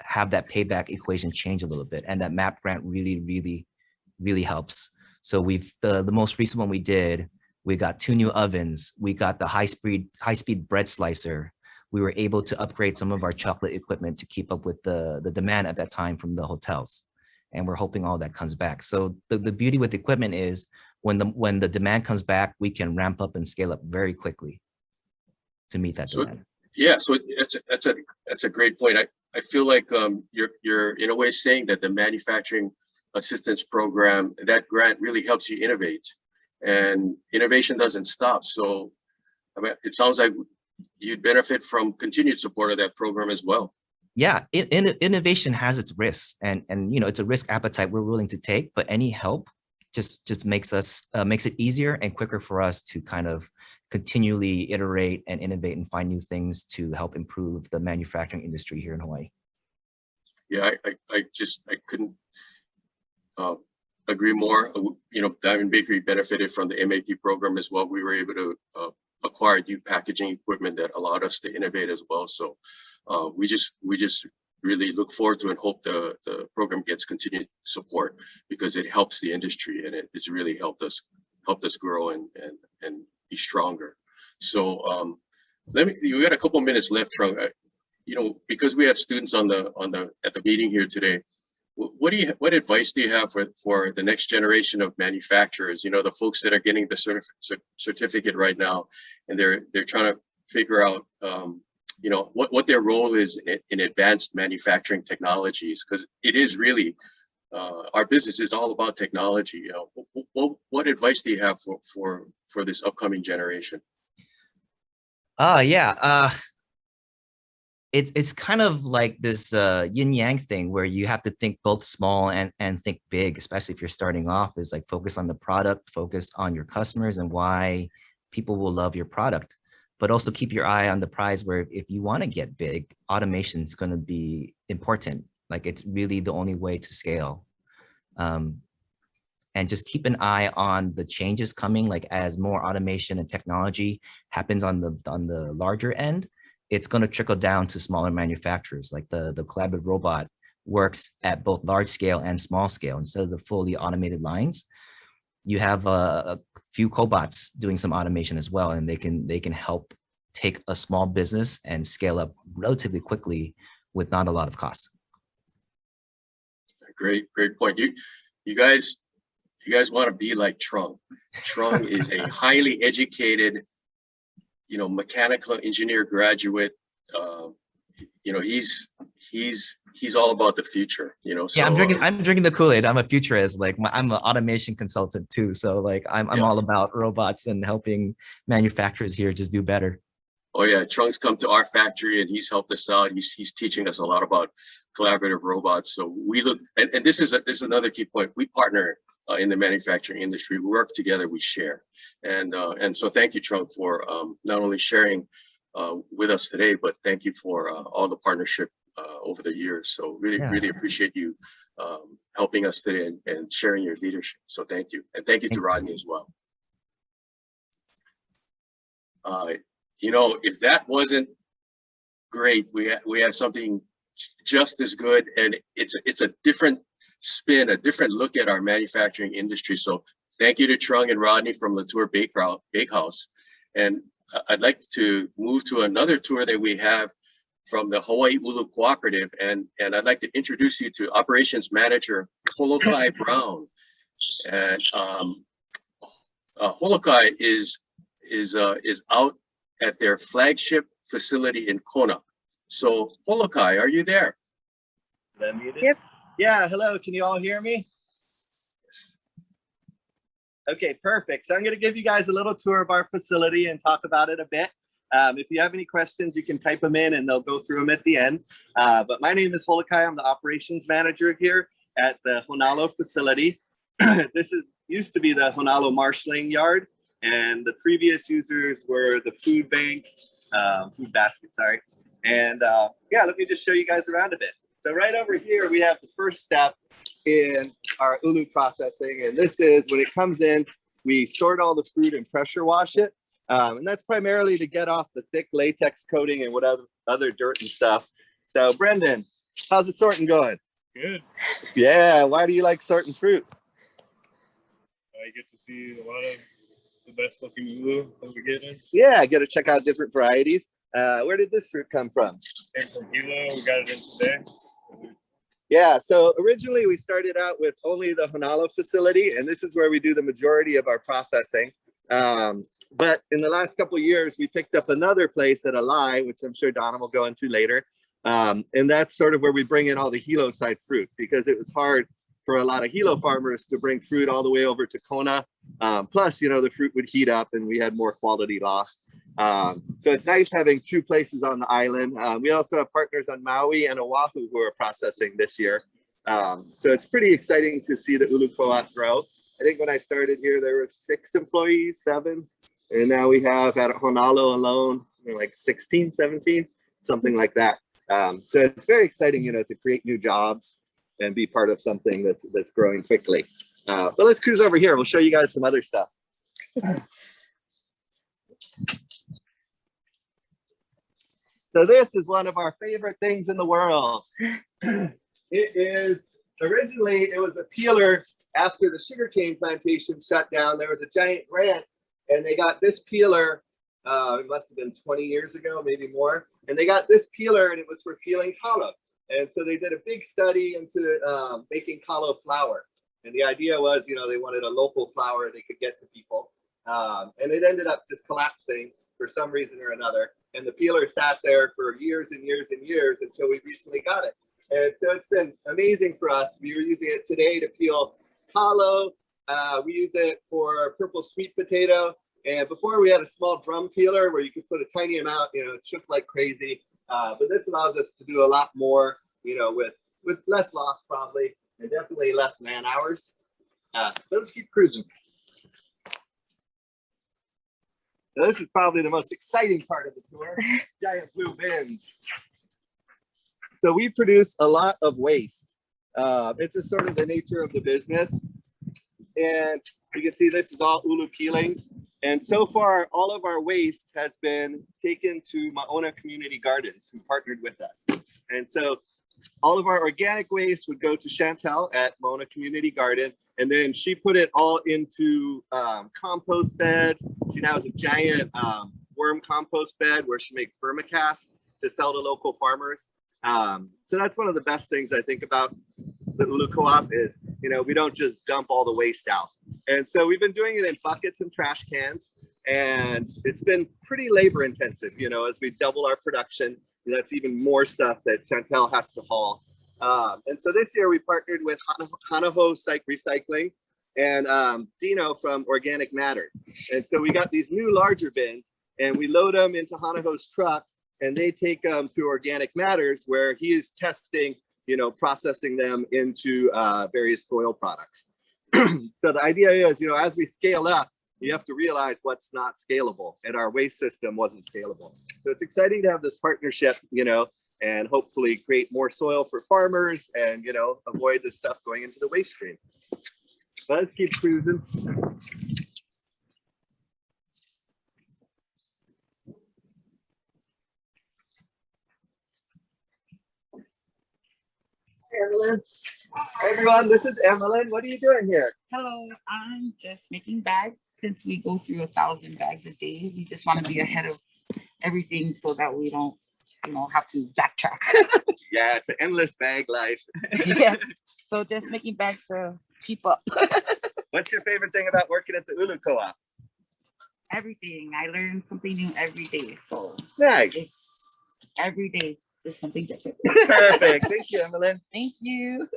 have that payback equation change a little bit. And that MAP grant really helps. So the most recent one we did, we got 2 new ovens. We got the high-speed bread slicer. We were able to upgrade some of our chocolate equipment to keep up with the demand at that time from the hotels. And we're hoping all that comes back. So the beauty with equipment is when the demand comes back, we can ramp up and scale up very quickly to meet that demand. Yeah, so that's a great point. I feel like you're in a way saying that the manufacturing assistance program, that grant really helps you innovate, and innovation doesn't stop. So I mean, it sounds like you'd benefit from continued support of that program as well. Yeah, innovation has its risks, and you know, it's a risk appetite we're willing to take, but any help just makes it easier and quicker for us to kind of continually iterate and innovate and find new things to help improve the manufacturing industry here in Hawaii. Yeah, I couldn't agree more. You know, Diamond Bakery benefited from the MAP program as well. We were able to acquire new packaging equipment that allowed us to innovate as well. So we just really look forward to and hope the program gets continued support, because it helps the industry, and it's really helped us grow and be stronger. So we got a couple minutes left, Trung. You know, because we have students at the meeting here today, what advice do you have for the next generation of manufacturers? You know, the folks that are getting the certificate right now, and they're trying to figure out you know, what their role is in advanced manufacturing technologies, because it is really our business is all about technology. You know, what advice do you have for this upcoming generation? It's kind of like this yin yang thing where you have to think both small and think big, especially if you're starting off. Is like focus on the product, focus on your customers and why people will love your product, but also keep your eye on the prize, where if you want to get big, automation is going to be important. Like it's really the only way to scale. And just keep an eye on the changes coming, like as more automation and technology happens on the larger end, it's going to trickle down to smaller manufacturers. Like the collaborative robot works at both large scale and small scale. Instead of the fully automated lines, you have a few cobots doing some automation as well, and they can help take a small business and scale up relatively quickly with not a lot of costs. Great point. You guys want to be like Trung. Trung is a highly educated, mechanical engineer graduate. He's all about the future. So, yeah, I'm drinking the Kool-Aid. I'm a futurist. Like I'm an automation consultant too. So like I'm all about robots and helping manufacturers here just do better. Oh yeah, Trung's come to our factory and he's helped us out. He's teaching us a lot about collaborative robots. So we look, and this is another key point. We partner in the manufacturing industry. We work together. We share, and so thank you, Trung, for not only sharing with us today, but thank you for all the partnership over the years. So really appreciate you helping us today and sharing your leadership. So thank you, and thank you to Rodney as well. If that wasn't great, we have something just as good, and it's a different spin, a different look at our manufacturing industry. So thank you to Trung and Rodney from the Tour Bakehouse. And I'd like to move to another tour that we have from the Hawaii Ulu Cooperative, and I'd like to introduce you to Operations Manager Holokai Brown. And Holokai is out at their flagship facility in Kona. So Holokai, are you there? Yep. Yeah, hello, can you all hear me? Okay, perfect. So I'm gonna give you guys a little tour of our facility and talk about it a bit. If you have any questions, you can type them in and they'll go through them at the end. But my name is Holokai. I'm the operations manager here at the Honalo facility. This used to be the Honalo marshaling yard, and the previous users were the food basket, sorry. And yeah, let me just show you guys around a bit. So right over here, we have the first step in our ulu processing. And this is when it comes in, we sort all the fruit and pressure wash it. And that's primarily to get off the thick latex coating and whatever other dirt and stuff. So Brendan, how's the sorting going? Good. Yeah, why do you like sorting fruit? I get to see a lot of the best looking ulu that we get in. Yeah, I get to check out different varieties. Where did this fruit come from? Came from Hilo. We got it in today. Yeah, so originally we started out with only the Honalo facility, and this is where we do the majority of our processing. But in the last couple of years, we picked up another place at Alai, which I'm sure Donna will go into later. And that's sort of where we bring in all the Hilo side fruit, because it was hard for a lot of Hilo farmers to bring fruit all the way over to Kona. Plus, the fruit would heat up and we had more quality loss. So it's nice having two places on the island. We also have partners on Maui and Oahu who are processing this year. So it's pretty exciting to see the Ulu Co-op grow. I think when I started here, there were 6 employees, 7. And now we have at Honalo alone, like 16, 17, something like that. So it's very exciting, to create new jobs and be part of something that's growing quickly. But let's cruise over here. We'll show you guys some other stuff. So this is one of our favorite things in the world. It was a peeler after the sugarcane plantation shut down. There was a giant grant and they got this peeler, it must have been 20 years ago, maybe more. And they got this peeler and it was for peeling kalo. And so they did a big study into making kalo flour. And the idea was, they wanted a local flour they could get to people. And it ended up just collapsing for some reason or another. And the peeler sat there for years and years and years until we recently got it. And so it's been amazing for us. We were using it today to peel kalo. We use it for purple sweet potato. And before we had a small drum peeler where you could put a tiny amount, it shook like crazy. But this allows us to do a lot more, with less loss probably, and definitely less man hours. Let's keep cruising. So this is probably the most exciting part of the tour, giant blue bins. So we produce a lot of waste. It's just sort of the nature of the business. And you can see this is all ulu peelings. And so far, all of our waste has been taken to Maona Community Gardens, who partnered with us. And so all of our organic waste would go to Chantel at Maona Community Garden. And then she put it all into compost beds. She now has a giant worm compost bed where she makes vermicast to sell to local farmers. So that's one of the best things I think about the Ulu Co-op is, you know, we don't just dump all the waste out. And so we've been doing it in buckets and trash cans, and it's been pretty labor intensive, you know, as we double our production. That's even more stuff that Chantel has to haul. And so this year we partnered with Hanaho Recycling and Dino from Organic Matter. And so we got these new larger bins and we load them into Hanaho's truck and they take them to Organic Matters where he is testing, you know, processing them into various soil products. So the idea is, you know, as we scale up, you have to realize what's not scalable, and our waste system wasn't scalable. So it's exciting to have this partnership, you know, and hopefully create more soil for farmers and, you know, avoid the stuff going into the waste stream. But let's keep cruising. Evelyn. Hey everyone, this is Evelyn. What are you doing here? Hello, I'm just making bags. Since we go through 1,000 bags a day, we just want to be ahead of everything so that we don't, you know, have to backtrack. Yeah, it's an endless bag life. Yes, so just making bags to keep up. What's your favorite thing about working at the Ulu Co-op? Everything. I learn something new every day. So nice. It's every day is something different. Perfect. Thank you, Evelyn. Thank you.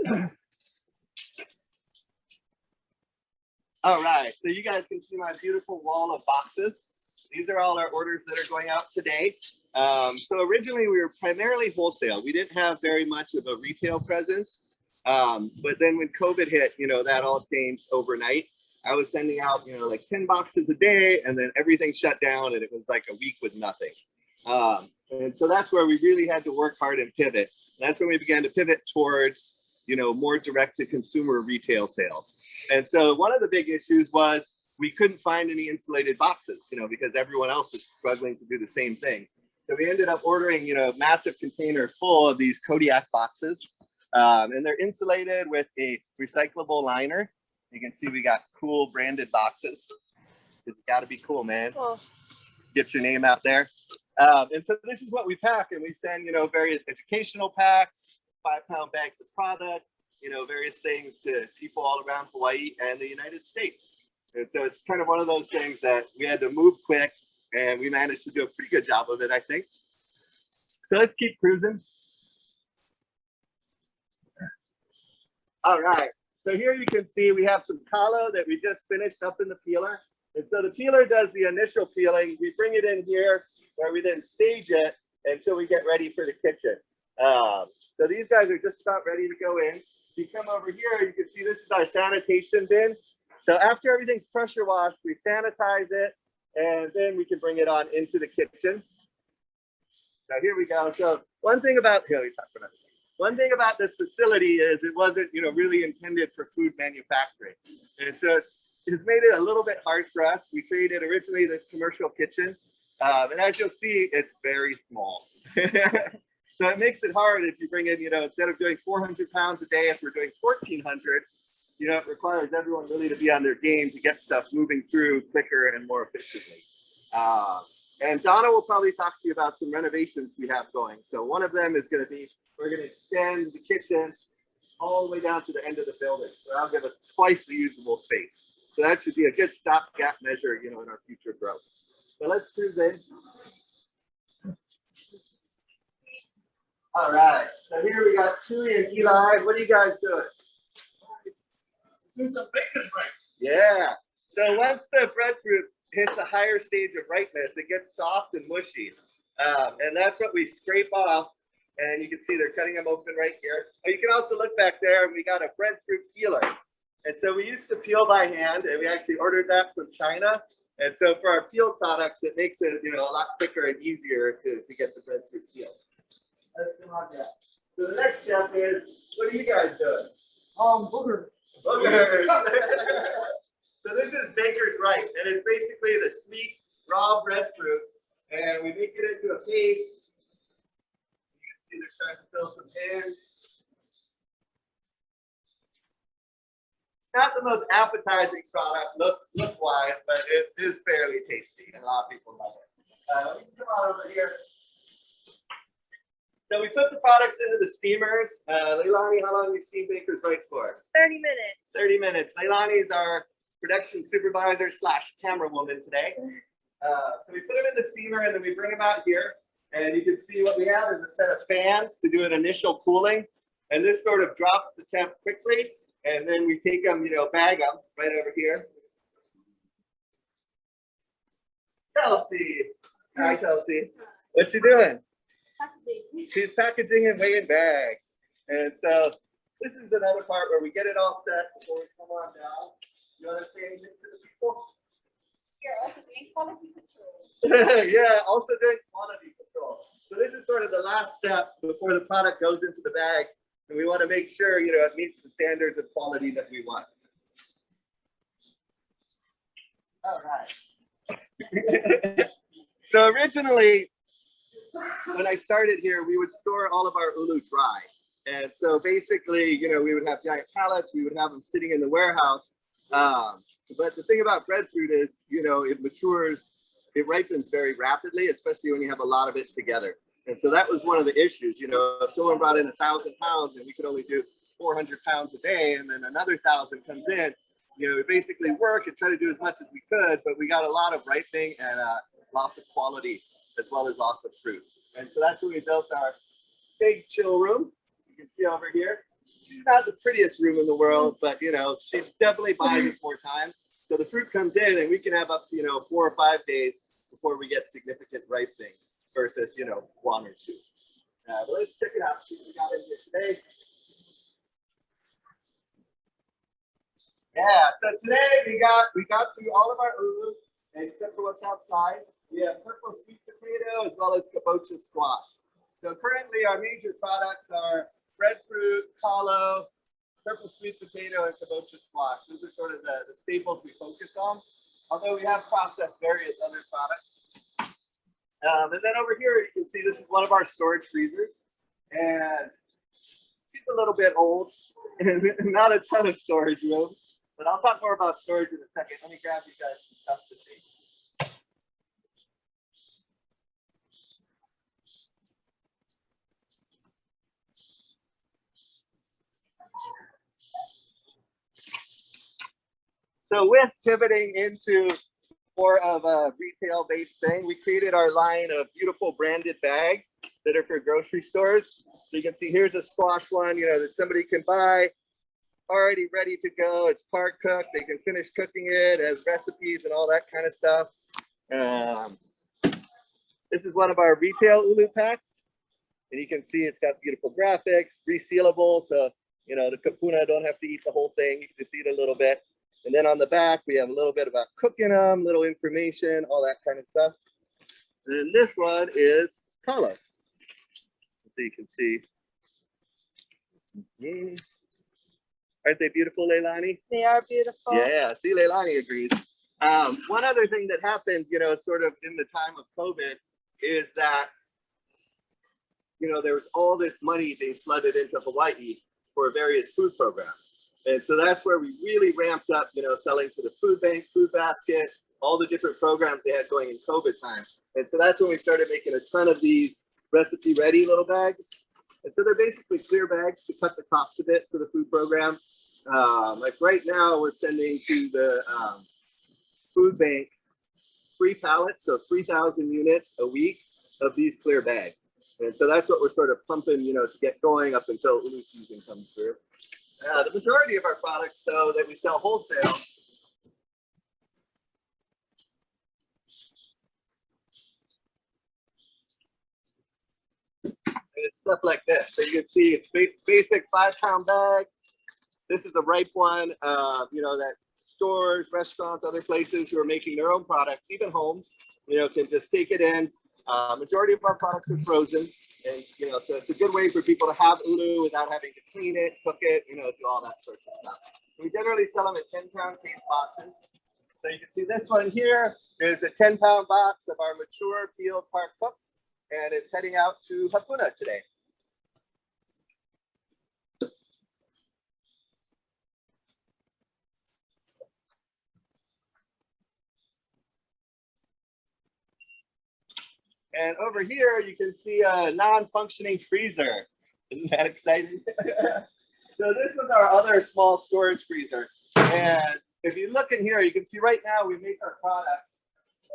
All right, so you guys can see my beautiful wall of boxes. These are all our orders that are going out today. So originally we were primarily wholesale. We didn't have very much of a retail presence. But then when COVID hit, you know, that all changed overnight. I was sending out, you know, like 10 boxes a day, and then everything shut down and it was like a week with nothing. And so that's where we really had to work hard and pivot. That's when we began to pivot towards, you know, more direct to consumer retail sales. And so one of the big issues was we couldn't find any insulated boxes, you know, because everyone else is struggling to do the same thing. So we ended up ordering, you know, a massive container full of these Kodiak boxes. And they're insulated with a recyclable liner. You can see we got cool branded boxes. It's got to be cool, man. Cool. Get your name out there. And so this is what we pack, and we send, you know, various educational packs, 5-pound bags of product, you know, various things to people all around Hawaii and the United States. And so it's kind of one of those things that we had to move quick, and we managed to do a pretty good job of it, I think. So let's keep cruising. All right, so here you can see we have some kalo that we just finished up in the peeler. And so the peeler does the initial peeling. We bring it in here where we then stage it until we get ready for the kitchen. So these guys are just about ready to go in. If you come over here, you can see this is our sanitation bin. So after everything's pressure washed, we sanitize it, and then we can bring it on into the kitchen. Now here we go. So one thing about this facility is it wasn't, you know, really intended for food manufacturing. And so it's made it a little bit hard for us. We created originally this commercial kitchen. And as you'll see, it's very small. So it makes it hard if you bring in, you know, instead of doing 400 pounds a day, if we're doing 1,400, you know, it requires everyone really to be on their game to get stuff moving through quicker and more efficiently. And Donna will probably talk to you about some renovations we have going. So one of them is going to be, we're going to extend the kitchen all the way down to the end of the building. So that'll give us twice the usable space. So that should be a good stopgap measure, you know, in our future growth. So let's cruise in. All right, so here we got Tui and Eli. What are you guys doing? Doing some baker's rice. Yeah. So once the breadfruit hits a higher stage of ripeness, it gets soft and mushy. And that's what we scrape off. And you can see they're cutting them open right here. But you can also look back there, and we got a breadfruit peeler. And so we used to peel by hand, and we actually ordered that from China. And so for our peeled products, it makes it, you know, a lot quicker and easier to get the breadfruit peeled. Let's come on down. So the next step is, what are you guys doing? Boogers. Boogers. So this is baker's rice, and it's basically the sweet raw breadfruit, and we make it into a paste. You can see they're starting to fill some pans. It's not the most appetizing product look-wise, but it is fairly tasty, and a lot of people love it. Come on over here. So we put the products into the steamers. Leilani, how long do steam bakers wait for? 30 minutes. 30 minutes. Leilani is our production supervisor slash camera woman today. So we put them in the steamer and then we bring them out here. And you can see what we have is a set of fans to do an initial cooling. And this sort of drops the temp quickly. And then we take them, bag them right over here. Chelsea. Hi, Chelsea. What you doing? She's packaging and weighing bags. And so this is another part where we get it all set before we come on down. You want to say anything to the people? You're also doing quality control. Yeah, also doing quality control. So this is sort of the last step before the product goes into the bag. And we want to make sure, it meets the standards of quality that we want. All right. So originally, when I started here, we would store all of our ulu dry. And so basically, we would have giant pallets, we would have them sitting in the warehouse. But the thing about breadfruit is, it matures, it ripens very rapidly, especially when you have a lot of it together. And so that was one of the issues, if someone brought in 1,000 pounds and we could only do 400 pounds a day, and then another 1,000 comes in, we basically work and try to do as much as we could, but we got a lot of ripening and loss of quality, as well as loss of fruit. And so that's when we built our big chill room. You can see over here. She's not the prettiest room in the world, but she definitely buys us more time. So the fruit comes in and we can have up to 4 or 5 days before we get significant ripening versus 1 or 2. But let's check it out, see what we got in here today. Yeah, so today we got through all of our ulu, except for what's outside. We have purple sweet potato as well as kabocha squash. So currently our major products are breadfruit, kalo, purple sweet potato, and kabocha squash. Those are sort of the staples we focus on, although we have processed various other products. And then over here, you can see this is one of our storage freezers. And it's a little bit old and not a ton of storage room. But I'll talk more about storage in a second. Let me grab you guys some stuff to see. So with pivoting into more of a retail-based thing, we created our line of beautiful branded bags that are for grocery stores. So you can see here's a squash one, that somebody can buy, already ready to go. It's part cooked. They can finish cooking it, as recipes and all that kind of stuff. This is one of our retail ulu packs. And you can see it's got beautiful graphics, resealable. So, the kapuna don't have to eat the whole thing. You can just eat a little bit. And then on the back, we have a little bit about cooking them, little information, all that kind of stuff. And then this one is kalo. So you can see. Aren't they beautiful, Leilani? They are beautiful. Yeah, see, Leilani agrees. One other thing that happened, sort of in the time of COVID is that, there was all this money being flooded into Hawaii for various food programs. And so that's where we really ramped up, selling to the food bank, food basket, all the different programs they had going in COVID time. And so that's when we started making a ton of these recipe ready little bags. And so they're basically clear bags to cut the cost a bit for the food program. Like right now we're sending to the food bank 3 pallets, so 3,000 units a week of these clear bags. And so that's what we're sort of pumping, to get going up until ulu season comes through. The majority of our products, though, that we sell wholesale, it's stuff like this. So you can see it's basic 5-pound bag. This is a ripe one, that stores, restaurants, other places who are making their own products, even homes, can just take it in. Majority of our products are frozen. And, so it's a good way for people to have ulu without having to clean it, cook it, do all that sorts of stuff. We generally sell them in 10-pound case boxes. So you can see this one here is a 10-pound box of our mature peeled part cooked, and it's heading out to Hapuna today. And over here, you can see a non-functioning freezer. Isn't that exciting? So this was our other small storage freezer. And if you look in here, you can see right now we make our products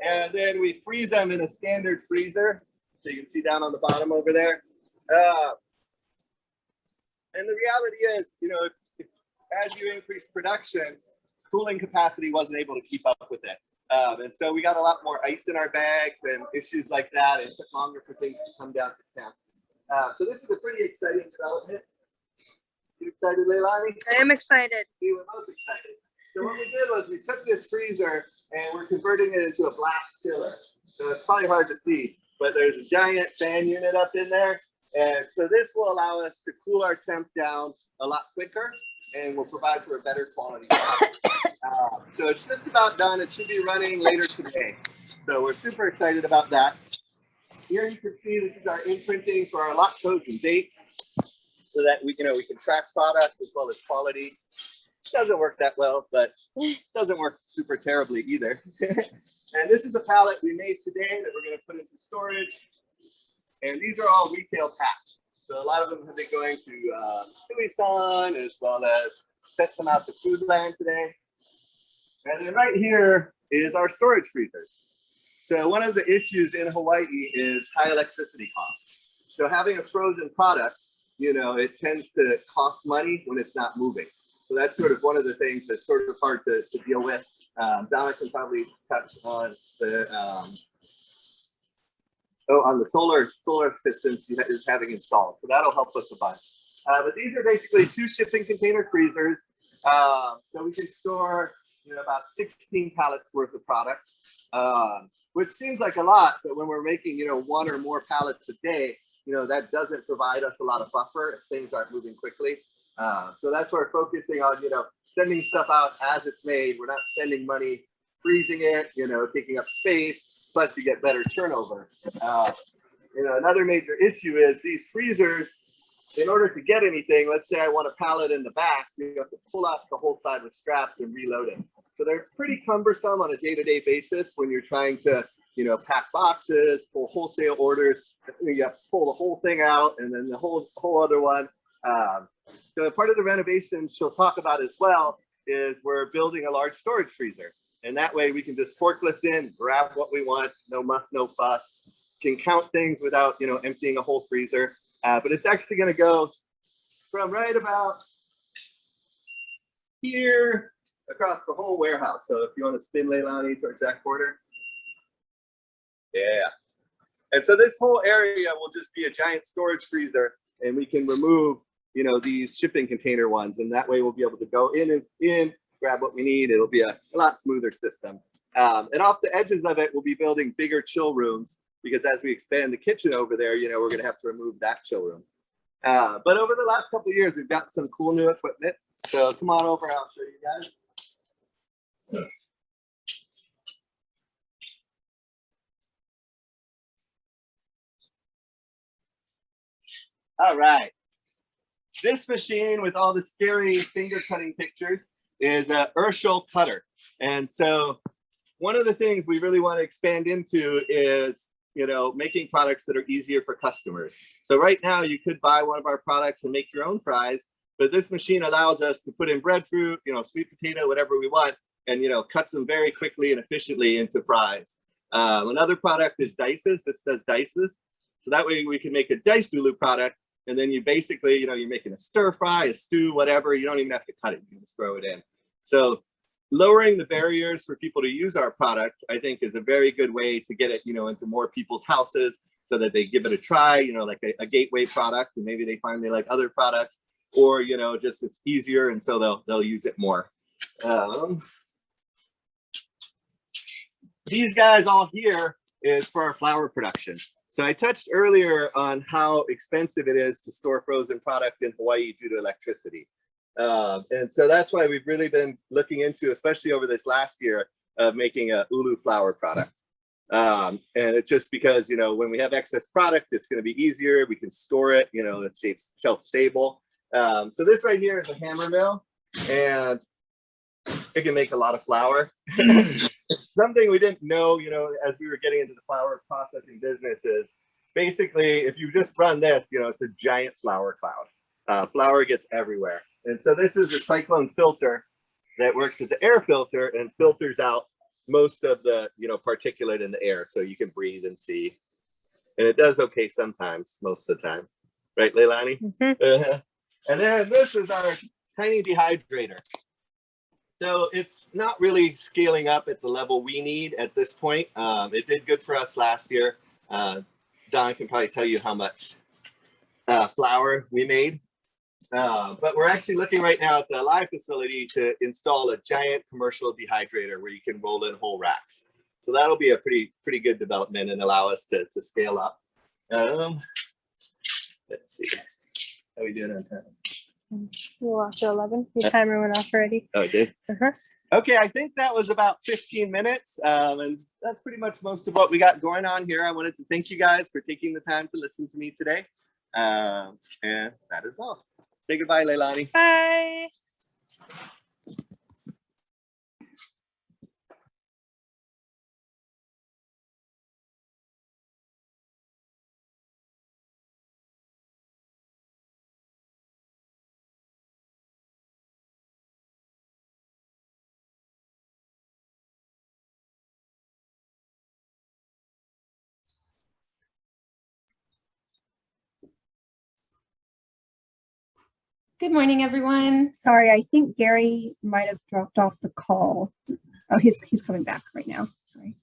and then we freeze them in a standard freezer. So you can see down on the bottom over there. And the reality is, you know, as you increase production, cooling capacity wasn't able to keep up with it. And so we got a lot more ice in our bags and issues like that. And it took longer for things to come down to temp. So this is a pretty exciting development. You excited, Leilani? I am excited. See, we're both excited. So what we did was we took this freezer and we're converting it into a blast chiller. So it's probably hard to see, but there's a giant fan unit up in there. And so this will allow us to cool our temp down a lot quicker and will provide for a better quality. So it's just about done. It should be running later today. So we're super excited about that. Here you can see this is our imprinting for our lot codes and dates so that we can track product as well as quality. Doesn't work that well, but doesn't work super terribly either. And this is a pallet we made today that we're going to put into storage. And these are all retail packs. So a lot of them have been going to Suisan as well as sent some out to Foodland today. And then right here is our storage freezers. So one of the issues in Hawaii is high electricity costs. So having a frozen product, you know, it tends to cost money when it's not moving. So that's sort of one of the things that's sort of hard to deal with. Donna can probably touch on the on the solar systems he is having installed. So that'll help us a bunch. But these are basically 2 shipping container freezers. So we can store, you know, about 16 pallets worth of product, which seems like a lot, but when we're making, you know, 1 or more pallets a day, you know, that doesn't provide us a lot of buffer if things aren't moving quickly. So that's why we're focusing on, you know, sending stuff out as it's made. We're not spending money freezing it, you know, taking up space, plus you get better turnover. You know, another major issue is these freezers, in order to get anything, let's say I want a pallet in the back, you have to pull out the whole side with straps and reload it. So they're pretty cumbersome on a day-to-day basis when you're trying to, you know, pack boxes, pull wholesale orders. You have to pull the whole thing out and then the whole other one. So part of the renovation she'll talk about as well is we're building a large storage freezer. And that way we can just forklift in, grab what we want, no muss, no fuss, can count things without, you know, emptying a whole freezer. But it's actually going to go from right about here across the whole warehouse. So if you want to spin Leilani towards that corner. Yeah. And so this whole area will just be a giant storage freezer and we can remove, you know, these shipping container ones. And that way we'll be able to go in, grab what we need. It'll be a lot smoother system. And off the edges of it, we'll be building bigger chill rooms because as we expand the kitchen over there, you know, we're going to have to remove that chill room. But over the last couple of years, we've got some cool new equipment. So come on over, I'll show you guys. All right. This machine with all the scary finger cutting pictures is a Urshel cutter. And so one of the things we really want to expand into is, you know, making products that are easier for customers. So right now you could buy one of our products and make your own fries, but this machine allows us to put in breadfruit, you know, sweet potato, whatever we want, and, you know, cuts them very quickly and efficiently into fries. Another product is dices. This does dices. So that way we can make a diced ulu product. And then you basically, you know, you're making a stir fry, a stew, whatever. You don't even have to cut it. You can just throw it in. So lowering the barriers for people to use our product, I think, is a very good way to get it, you know, into more people's houses so that they give it a try, you know, like a gateway product, and maybe they find they like other products, or, you know, just it's easier. And so they'll use it more. These guys all here is for our flour production. So I touched earlier on how expensive it is to store frozen product in Hawaii due to electricity. And so that's why we've really been looking into, especially over this last year, of making a ulu flour product. And it's just because, you know, when we have excess product, it's going to be easier. We can store it, you know, it's shelf stable. So this right here is a hammer mill, and it can make a lot of flour. something we didn't know, as we were getting into the flour processing business is basically if you just run this, it's a giant flour cloud. Flour gets everywhere. And so this is a cyclone filter that works as an air filter and filters out most of the, particulate in the air so you can breathe and see. And it does okay sometimes, most of the time. Right, Leilani? Mm-hmm. And then this is our tiny dehydrator. So it's not really scaling up at the level we need at this point. It did good for us last year. Donna can probably tell you how much flour we made. But we're actually looking right now at the live facility to install a giant commercial dehydrator where you can roll in whole racks. So that'll be a pretty good development and allow us to scale up. Let's see. How are we doing on time? We're off to 11. Your timer went off already. Oh, it did? Uh-huh. Okay, I think that was about 15 minutes. And that's pretty much most of what we got going on here. I wanted to thank you guys for taking the time to listen to me today. And that is all. Say goodbye, Leilani. Bye. Good morning, everyone. Sorry, I think Gary might have dropped off the call. Oh, he's coming back right now. Sorry.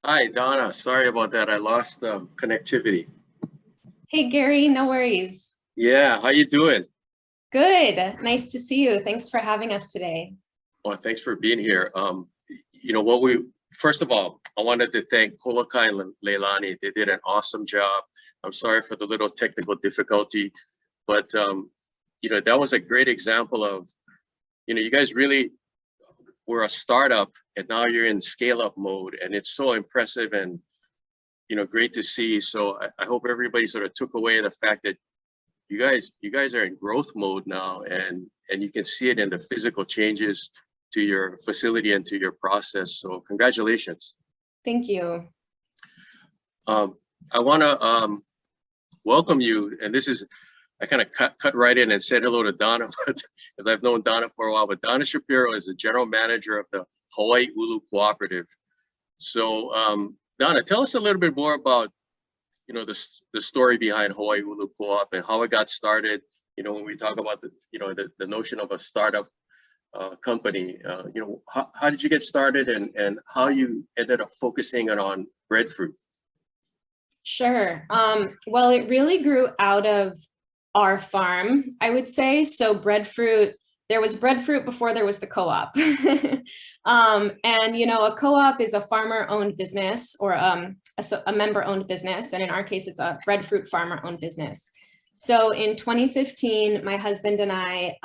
Hi, Donna. Sorry about that. I lost connectivity. Hey, Gary, no worries. Yeah, how you doing? Good. Nice to see you. Thanks for having us today. Well, thanks for being here. First of all, I wanted to thank Holokai and Leilani. They did an awesome job. I'm sorry for the little technical difficulty, but that was a great example of, you guys really were a startup and now you're in scale up mode, and it's so impressive and, great to see. So I hope everybody sort of took away the fact that you guys are in growth mode now, and you can see it in the physical changes to your facility and to your process. So congratulations. Thank you. I want to welcome you, and I kind of cut right in and said hello to Donna, because I've known Donna for a while, but Dana Shapiro is the general manager of the Hawaii Ulu Cooperative. So Donna, tell us a little bit more about the story behind Hawaii Ulu Co-op and how it got started. When we talk about the notion of a startup company, how did you get started, and how you ended up focusing on breadfruit? Sure. Well, it really grew out of our farm, I would say. So breadfruit, there was breadfruit before there was the co-op. And a co-op is a farmer-owned business, or a member-owned business. And in our case, it's a breadfruit farmer-owned business. So in 2015, my husband and I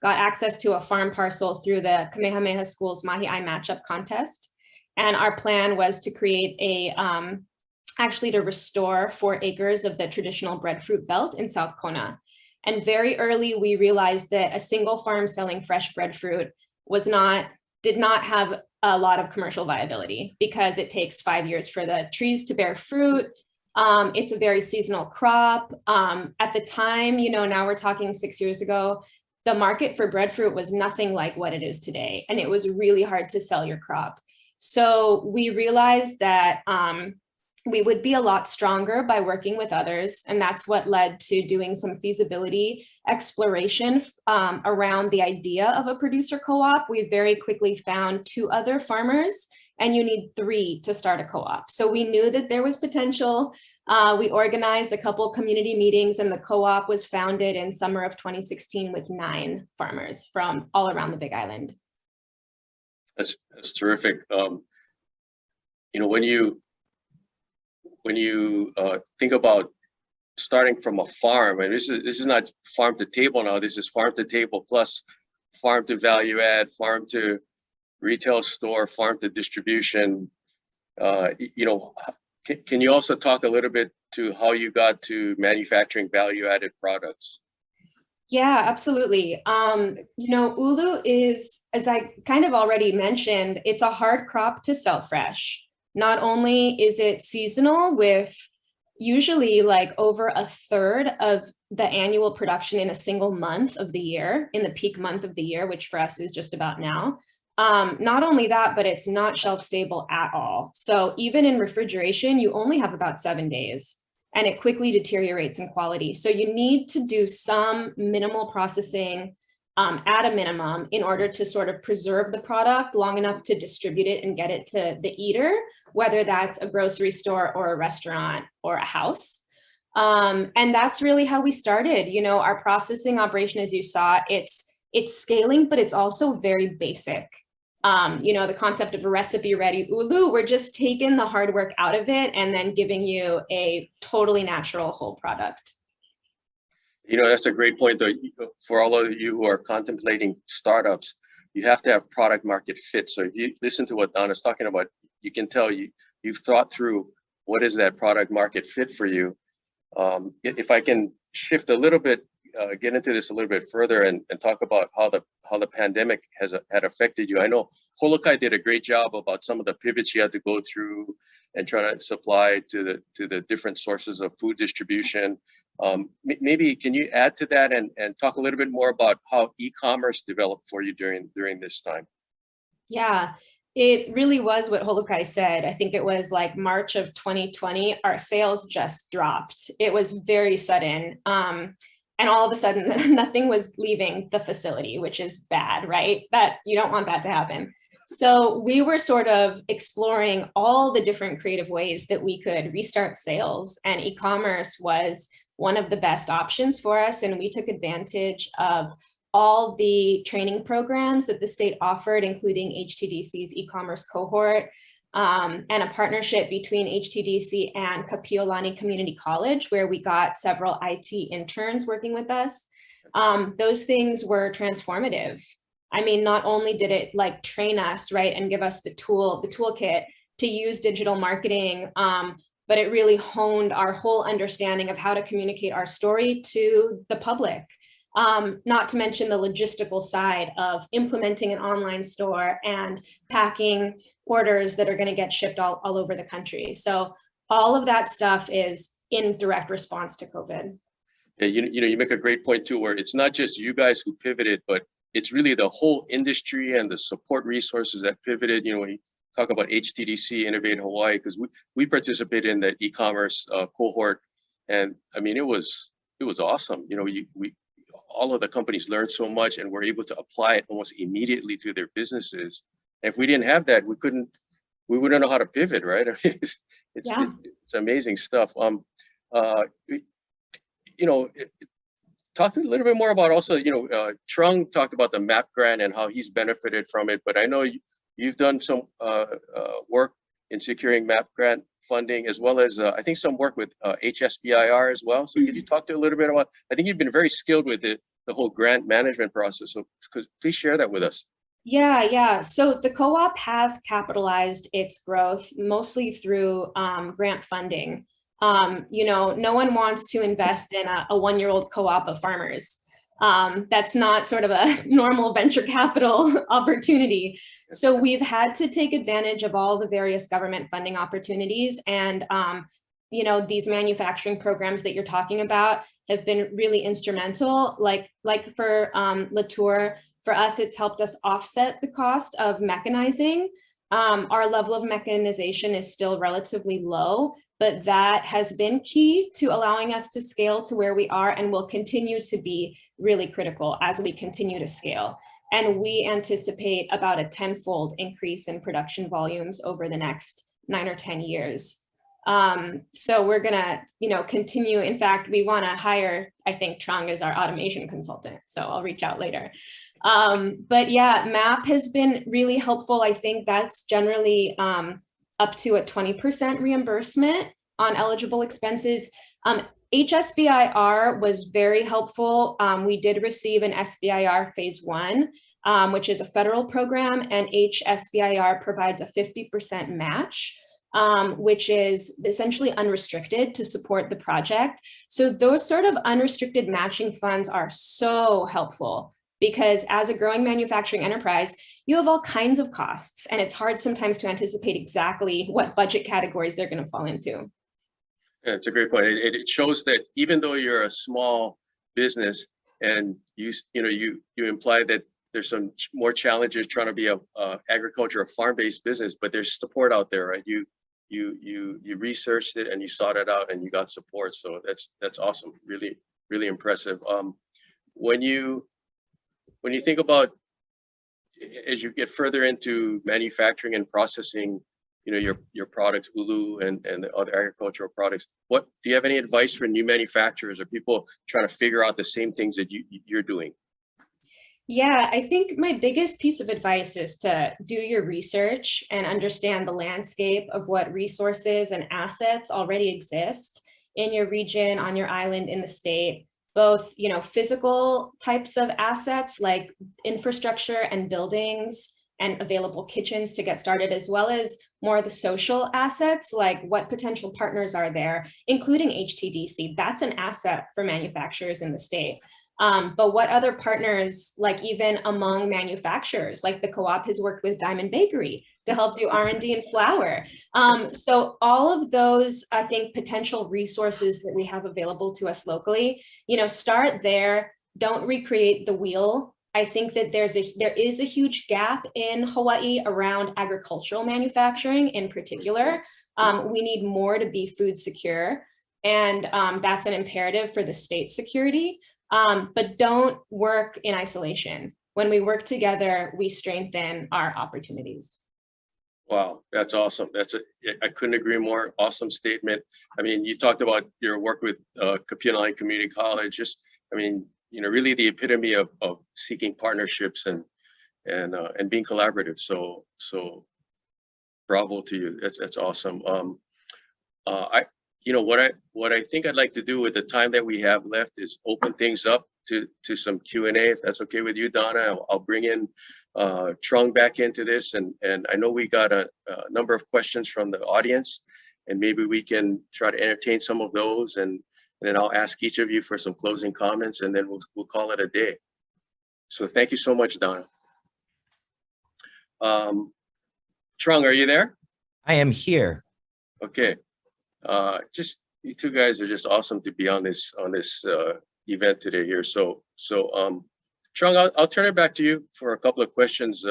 got access to a farm parcel through the Kamehameha School's Mahi'ai Matchup Contest. And our plan was to create to restore 4 acres of the traditional breadfruit belt in South Kona. And very early, we realized that a single farm selling fresh breadfruit did not have a lot of commercial viability, because it takes 5 years for the trees to bear fruit. It's a very seasonal crop. At the time, now we're talking 6 years ago, the market for breadfruit was nothing like what it is today. And it was really hard to sell your crop. So we realized that we would be a lot stronger by working with others. And that's what led to doing some feasibility exploration around the idea of a producer co-op. We very quickly found 2 other farmers, and you need 3 to start a co-op. So we knew that there was potential. We organized a couple community meetings, and the co-op was founded in summer of 2016 with 9 farmers from all around the Big Island. That's terrific. When you think about starting from a farm, and this is not farm to table now, this is farm to table plus farm to value add, farm to retail store, farm to distribution. Can you also talk a little bit to how you got to manufacturing value-added products? Yeah, absolutely. Ulu is, as I kind of already mentioned, it's a hard crop to sell fresh. Not only is it seasonal with usually like over a third of the annual production in a single month of the year, in the peak month of the year, which for us is just about now. Not only that, but it's not shelf stable at all. So even in refrigeration, you only have about 7 days. And it quickly deteriorates in quality. So you need to do some minimal processing at a minimum in order to sort of preserve the product long enough to distribute it and get it to the eater, whether that's a grocery store or a restaurant or a house. And that's really how we started. Our processing operation, as you saw, it's scaling, but it's also very basic. The concept of a recipe ready ulu, we're just taking the hard work out of it and then giving you a totally natural whole product. That's a great point though. For all of you who are contemplating startups, you have to have product market fit. So if you listen to what Donna's talking about, you can tell you've thought through what is that product market fit for you. If I can shift a little bit, get into this a little bit further and talk about how the pandemic had affected you. I know Holokai did a great job about some of the pivots you had to go through and try to supply to the different sources of food distribution. Maybe can you add to that and talk a little bit more about how e-commerce developed for you during this time? Yeah, it really was what Holokai said. I think it was like March of 2020, our sales just dropped. It was very sudden. And all of a sudden, nothing was leaving the facility, which is bad, right? That you don't want that to happen. So we were sort of exploring all the different creative ways that we could restart sales, and e-commerce was one of the best options for us. And we took advantage of all the training programs that the state offered, including HTDC's e-commerce cohort, and a partnership between HTDC and Kapiolani Community College, where we got several IT interns working with us. Those things were transformative. I mean, not only did it like train us, right, and give us the toolkit to use digital marketing, but it really honed our whole understanding of how to communicate our story to the public. Not to mention the logistical side of implementing an online store and packing orders that are going to get shipped all over the country. So all of that stuff is in direct response to COVID. Yeah, you make a great point too, where it's not just you guys who pivoted, but it's really the whole industry and the support resources that pivoted. When you talk about HTDC, Innovate Hawaii, because we participated in the e-commerce cohort, and I mean it was awesome. All of the companies learned so much and were able to apply it almost immediately to their businesses. And if we didn't have that, we wouldn't know how to pivot, right? I mean, it's amazing stuff. Talk a little bit more about also, Trung talked about the MAP grant and how he's benefited from it, but I know you've done some work in securing MAP grant funding, as well as I think some work with HSBIR as well. So could you talk to a little bit about, I think you've been very skilled with the whole grant management process. So please share that with us. Yeah. So the co-op has capitalized its growth mostly through grant funding. No one wants to invest in a one-year-old co-op of farmers. That's not sort of a normal venture capital opportunity. So we've had to take advantage of all the various government funding opportunities. And, these manufacturing programs that you're talking about have been really instrumental. Like for Latour, for us, it's helped us offset the cost of mechanizing. Our level of mechanization is still relatively low, but that has been key to allowing us to scale to where we are and will continue to be really critical as we continue to scale. And we anticipate about a 10-fold increase in production volumes over the next 9 or 10 years. So we're gonna, continue. In fact, we want to hire, I think, Trung as our automation consultant. So I'll reach out later. But yeah, MAP has been really helpful. I think that's generally up to a 20% reimbursement on eligible expenses. HSBIR was very helpful. We did receive an SBIR phase 1, which is a federal program, and HSBIR provides a 50% match. which is essentially unrestricted to support the project. So those sort of unrestricted matching funds are so helpful because as a growing manufacturing enterprise, you have all kinds of costs, and it's hard sometimes to anticipate exactly what budget categories they're going to fall into. Yeah, it's a great point. It shows that even though you're a small business, and you imply that there's some more challenges trying to be a agriculture or farm-based business, but there's support out there, right? You researched it and you sought it out and you got support. So that's awesome. Really, really impressive. When you think about, as you get further into manufacturing and processing, your products, Ulu and the other agricultural products, do you have any advice for new manufacturers or people trying to figure out the same things that you're doing? Yeah, I think my biggest piece of advice is to do your research and understand the landscape of what resources and assets already exist in your region, on your island, in the state, both, physical types of assets like infrastructure and buildings and available kitchens to get started, as well as more of the social assets, like what potential partners are there, including HTDC. That's an asset for manufacturers in the state. But what other partners, like even among manufacturers, like the co-op has worked with Diamond Bakery to help do R&D in flour. So all of those, I think, potential resources that we have available to us locally, start there. Don't recreate the wheel. I think that there is a huge gap in Hawaii around agricultural manufacturing in particular. We need more to be food secure, and that's an imperative for the state security. But don't work in isolation. When we work together, we strengthen our opportunities. Wow, that's awesome. I couldn't agree more. Awesome statement. I mean, you talked about your work with Kapi'olani Community College. Really the epitome of seeking partnerships and being collaborative. So bravo to you. That's awesome. What I think I'd like to do with the time that we have left is open things up to some Q&A, if that's okay with you, Donna. I'll bring in Trung back into this, and I know we got a number of questions from the audience, and maybe we can try to entertain some of those, and then I'll ask each of you for some closing comments, and then we'll call it a day. So thank you so much, Donna. Trung, are you there? I am here. Okay. Just you two guys are just awesome to be on this event today here. So Trung, I'll turn it back to you for a couple of questions.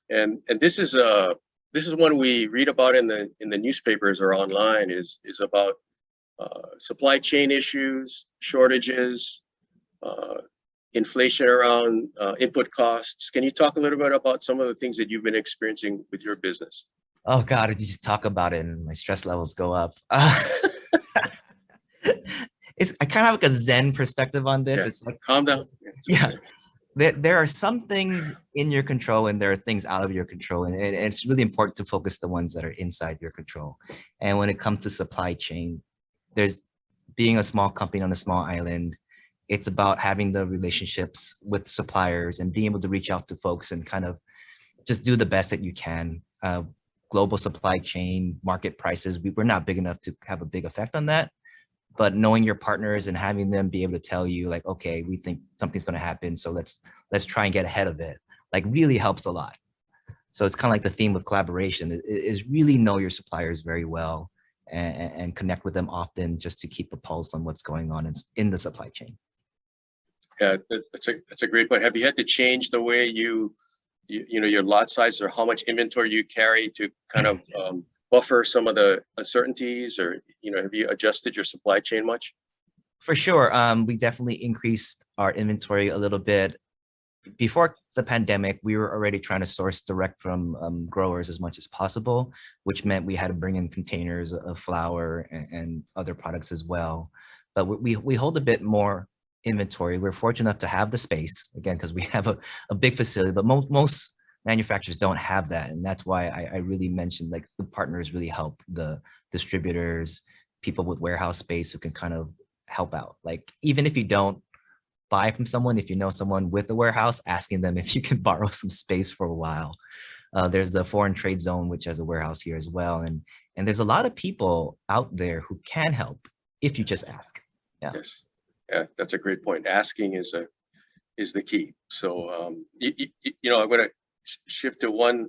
And this is one we read about in the newspapers or online is about supply chain issues, shortages, inflation around input costs. Can you talk a little bit about some of the things that you've been experiencing with your business? Oh God, if you just talk about it and my stress levels go up. I kind of have like a Zen perspective on this. Yeah. It's like, calm down. Yeah. There are some things in your control and there are things out of your control. And it's really important to focus the ones that are inside your control. And when it comes to supply chain, there's being a small company on a small island, it's about having the relationships with suppliers and being able to reach out to folks and kind of just do the best that you can. Global supply chain, market prices, we're not big enough to have a big effect on that. But knowing your partners and having them be able to tell you like, okay, we think something's going to happen, so let's try and get ahead of it, like really helps a lot. So it's kind of like the theme of collaboration is really know your suppliers very well and connect with them often just to keep a pulse on what's going on in the supply chain. Yeah, that's a great point. Have you had to change the way your lot size or how much inventory you carry to kind of buffer some of the uncertainties, or have you adjusted your supply chain much? For sure, we definitely increased our inventory a little bit. Before the pandemic, we were already trying to source direct from growers as much as possible, which meant we had to bring in containers of flour and other products as well. But we hold a bit more inventory. We're fortunate enough to have the space, again, because we have a big facility, but most manufacturers don't have that. And that's why I really mentioned like the partners really help, the distributors, people with warehouse space who can kind of help out. Like even if you don't buy from someone, if you know someone with a warehouse, asking them if you can borrow some space for a while. There's the foreign trade zone, which has a warehouse here as well. And there's a lot of people out there who can help if you just ask. Yeah. Yes. Yeah, that's a great point. Asking is the key. So, you know, I'm going to shift to one,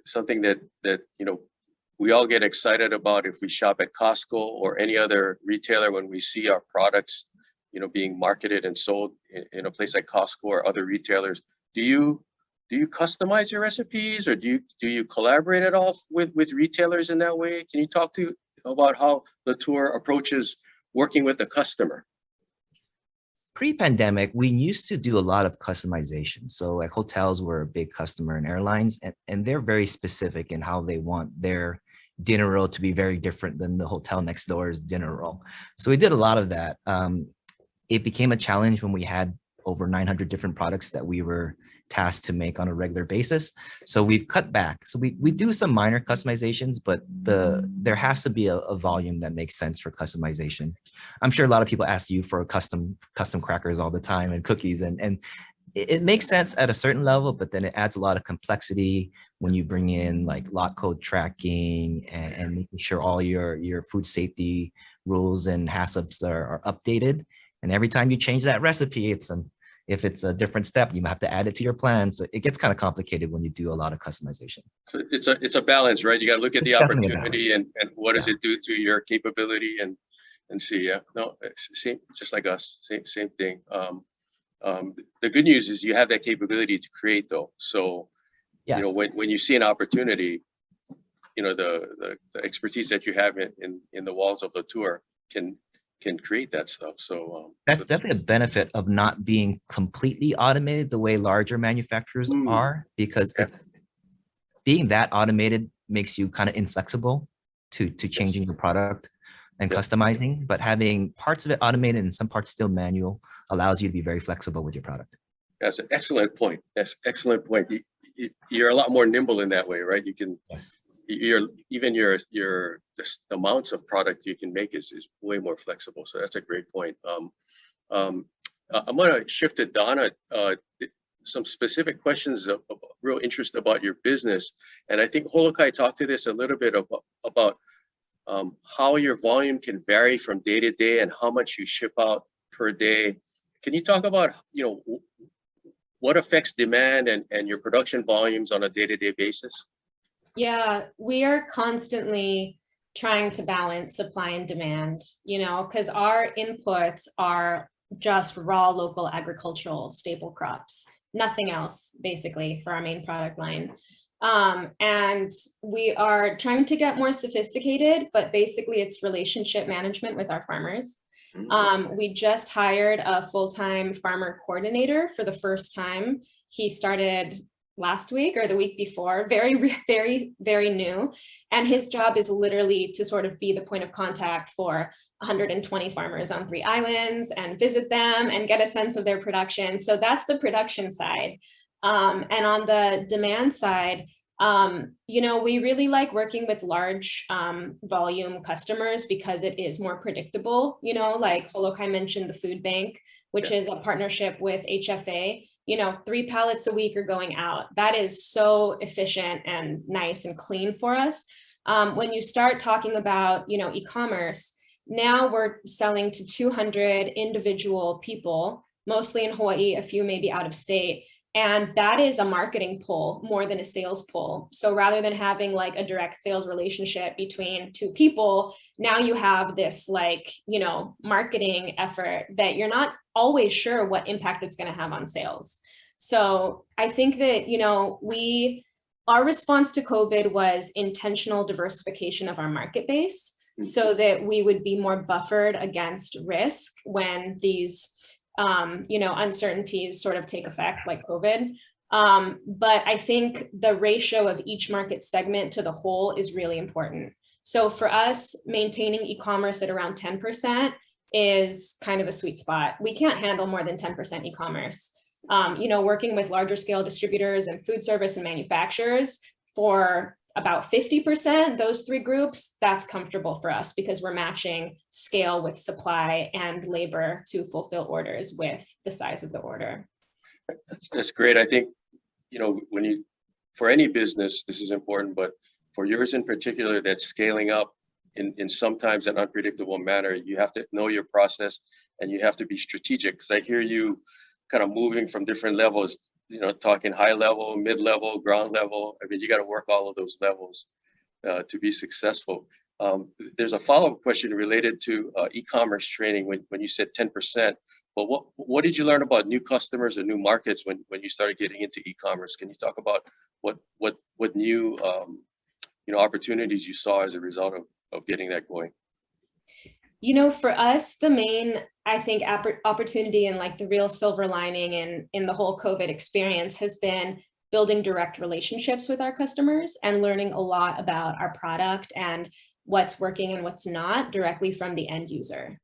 something that, you know, we all get excited about if we shop at Costco or any other retailer when we see our products, you know, being marketed and sold in a place like Costco or other retailers. Do you customize your recipes, or do you collaborate at all with retailers in that way? Can you talk about how Latour approaches working with the customer? Pre-pandemic, we used to do a lot of customization. So like hotels were a big customer in airlines, and they're very specific in how they want their dinner roll to be very different than the hotel next door's dinner roll. So we did a lot of that. It became a challenge when we had over 900 different products that we were tasked to make on a regular basis. So we've cut back. So we do some minor customizations, but there has to be a volume that makes sense for customization. I'm sure a lot of people ask you for custom crackers all the time and cookies, and it makes sense at a certain level, but then it adds a lot of complexity when you bring in like lot code tracking and making sure all your food safety rules and HACCPs are updated. And every time you change that recipe, if it's a different step, you have to add it to your plan. So it gets kind of complicated when you do a lot of customization. So it's a balance, right? You got to look at the opportunity and what does it do to your capability and see. Yeah, no, same, just like us, same thing. The good news is you have that capability to create, though. So, yes, you know, when you see an opportunity, you know, the expertise that you have in the walls of the tour can create that stuff. So that's definitely a benefit of not being completely automated the way larger manufacturers are, because being that automated makes you kind of inflexible to changing your product and customizing, but having parts of it automated and some parts still manual allows you to be very flexible with your product. That's an excellent point. That's an excellent point. You're a lot more nimble in that way, right? You can, the amounts of product you can make is way more flexible. So that's a great point. I'm going to shift to Donna. Some specific questions of real interest about your business. And I think Holokai talked to this a little bit about how your volume can vary from day to day and how much you ship out per day. Can you talk about, you know, what affects demand and your production volumes on a day-to-day basis? Yeah, we are constantly trying to balance supply and demand, you know, because our inputs are just raw local agricultural staple crops, nothing else basically for our main product line. And we are trying to get more sophisticated, but basically it's relationship management with our farmers. We just hired a full-time farmer coordinator for the first time. He started last week or the week before, very, very new. And his job is literally to sort of be the point of contact for 120 farmers on 3 islands and visit them and get a sense of their production. So that's the production side. And on the demand side, you know, we really like working with large volume customers because it is more predictable, you know, like Holokai mentioned the food bank, which is a partnership with HFA. You know, 3 pallets a week are going out. That is so efficient and nice and clean for us. When you start talking about, you know, e-commerce, now we're selling to 200 individual people, mostly in Hawaii, a few maybe out of state. And that is a marketing pull more than a sales pull. So rather than having like a direct sales relationship between 2 people, now you have this like, you know, marketing effort that you're not always sure what impact it's going to have on sales. So I think that, you know, our response to COVID was intentional diversification of our market base so that we would be more buffered against risk when these you know, uncertainties sort of take effect like COVID. But I think the ratio of each market segment to the whole is really important. So for us, maintaining e-commerce at around 10% is kind of a sweet spot. We can't handle more than 10% e-commerce. You know, working with larger scale distributors and food service and manufacturers for about 50%, those 3 groups, that's comfortable for us because we're matching scale with supply and labor to fulfill orders with the size of the order. That's great. I think, you know, when you, for any business, this is important, but for yours in particular, that's scaling up in sometimes an unpredictable manner, you have to know your process and you have to be strategic. Because I hear you kind of moving from different levels, you know, talking high level, mid level, ground level. I mean, you got to work all of those levels to be successful. There's a follow-up question related to e-commerce training when you said 10%. But what did you learn about new customers or new markets when you started getting into e-commerce? Can you talk about what new you know, opportunities you saw as a result of getting that going? You know, for us, the main, I think, opportunity and like the real silver lining in the whole COVID experience has been building direct relationships with our customers and learning a lot about our product and what's working and what's not directly from the end user.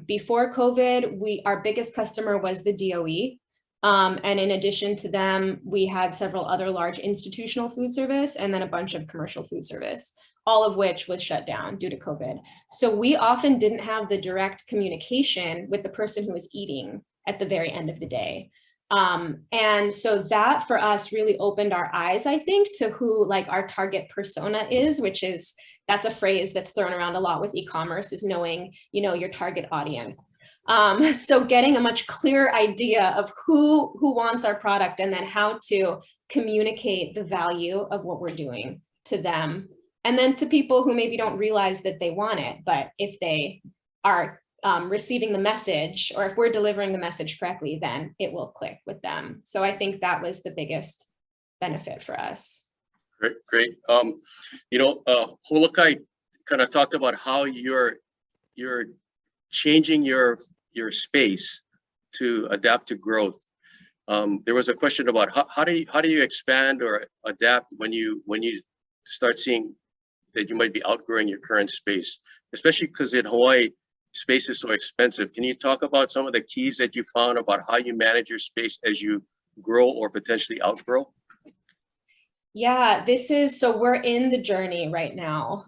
Before COVID, our biggest customer was the DOE. And in addition to them, we had several other large institutional food service and then a bunch of commercial food service, all of which was shut down due to COVID. So we often didn't have the direct communication with the person who was eating at the very end of the day. And so that for us really opened our eyes, I think, to who like our target persona is, which is, that's a phrase that's thrown around a lot with e-commerce, is knowing, you know, your target audience. So getting a much clearer idea of who wants our product and then how to communicate the value of what we're doing to them. And then to people who maybe don't realize that they want it, but if they are receiving the message, or if we're delivering the message correctly, then it will click with them. So I think that was the biggest benefit for us. Great. You know, Holokai kind of talked about how you're changing your space to adapt to growth. There was a question about how do you expand or adapt when you start seeing that you might be outgrowing your current space, especially because in Hawaii, space is so expensive. Can you talk about some of the keys that you found about how you manage your space as you grow or potentially outgrow? Yeah, so we're in the journey right now.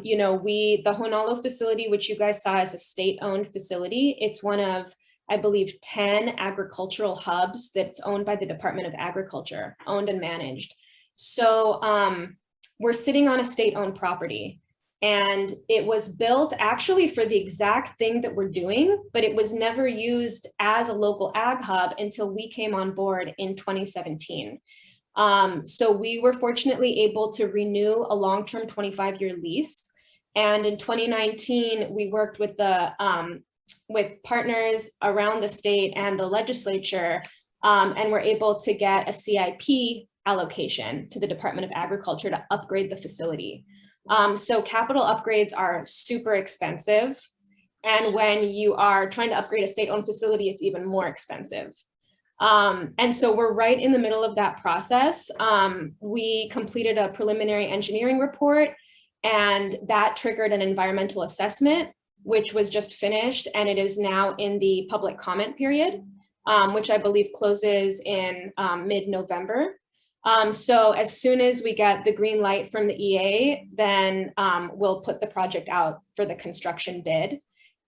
You know, the Honolulu facility, which you guys saw, is a state-owned facility. It's one of, I believe, 10 agricultural hubs that's owned by the Department of Agriculture, owned and managed. So we're sitting on a state-owned property, and it was built actually for the exact thing that we're doing, but it was never used as a local ag hub until we came on board in 2017. So we were fortunately able to renew a long-term 25-year lease. And in 2019, we worked with with partners around the state and the legislature, and were able to get a CIP allocation to the Department of Agriculture to upgrade the facility. So capital upgrades are super expensive. And when you are trying to upgrade a state-owned facility, it's even more expensive. And so we're right in the middle of that process. We completed a preliminary engineering report, and that triggered an environmental assessment, which was just finished, and it is now in the public comment period, which I believe closes in mid-November. So as soon as we get the green light from the EA, then we'll put the project out for the construction bid.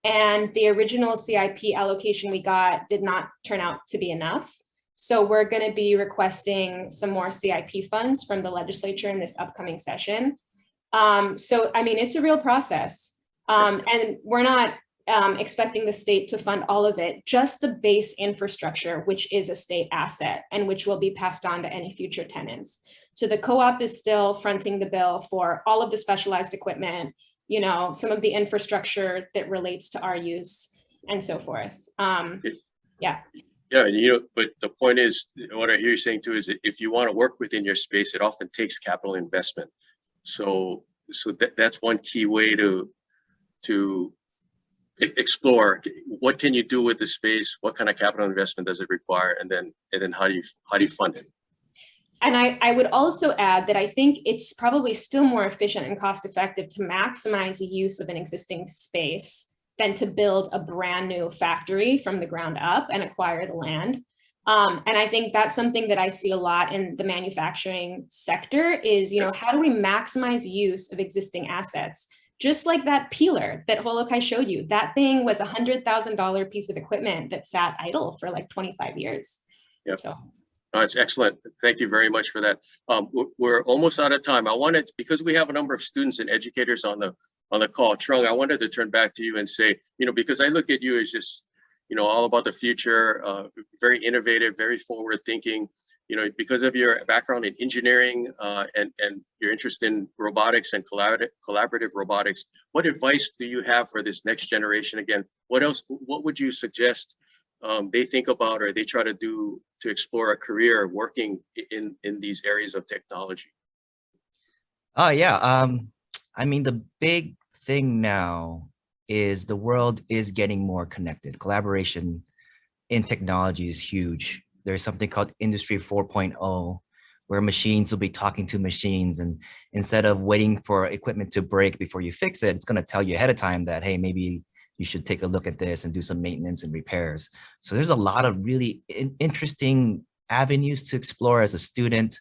And the original CIP allocation we got did not turn out to be enough. So we're going to be requesting some more CIP funds from the legislature in this upcoming session. So, I mean, it's a real process. And we're not expecting the state to fund all of it, just the base infrastructure, which is a state asset and which will be passed on to any future tenants. So the co-op is still fronting the bill for all of the specialized equipment, you know, some of the infrastructure that relates to our use and so forth. Yeah. Yeah, and you know, but the point is, what I hear you saying too is that if you want to work within your space, it often takes capital investment. So that's one key way to explore what can you do with the space, what kind of capital investment does it require, and then how do you fund it? And I would also add that I think it's probably still more efficient and cost effective to maximize the use of an existing space than to build a brand new factory from the ground up and acquire the land. And I think that's something that I see a lot in the manufacturing sector is, you know, how do we maximize use of existing assets? Just like that peeler that Holokai showed you, that thing was $100,000 piece of equipment that sat idle for like 25 years. Yep. So. It's excellent. Thank you very much for that. We're almost out of time. I wanted, because we have a number of students and educators on the call, Trung, I wanted to turn back to you and say, because I look at you as just, all about the future, very innovative, very forward thinking, because of your background in engineering and your interest in robotics and collaborative robotics. What advice do you have for this next generation? Again, what would you suggest they think about or they try to do to explore a career working in these areas of technology? Oh yeah, I mean, the big thing now is the world is getting more connected. Collaboration in technology is huge. There's something called Industry 4.0, where machines will be talking to machines, and instead of waiting for equipment to break before you fix it, it's going to tell you ahead of time that, hey, maybe you should take a look at this and do some maintenance and repairs. So there's a lot of really interesting avenues to explore as a student.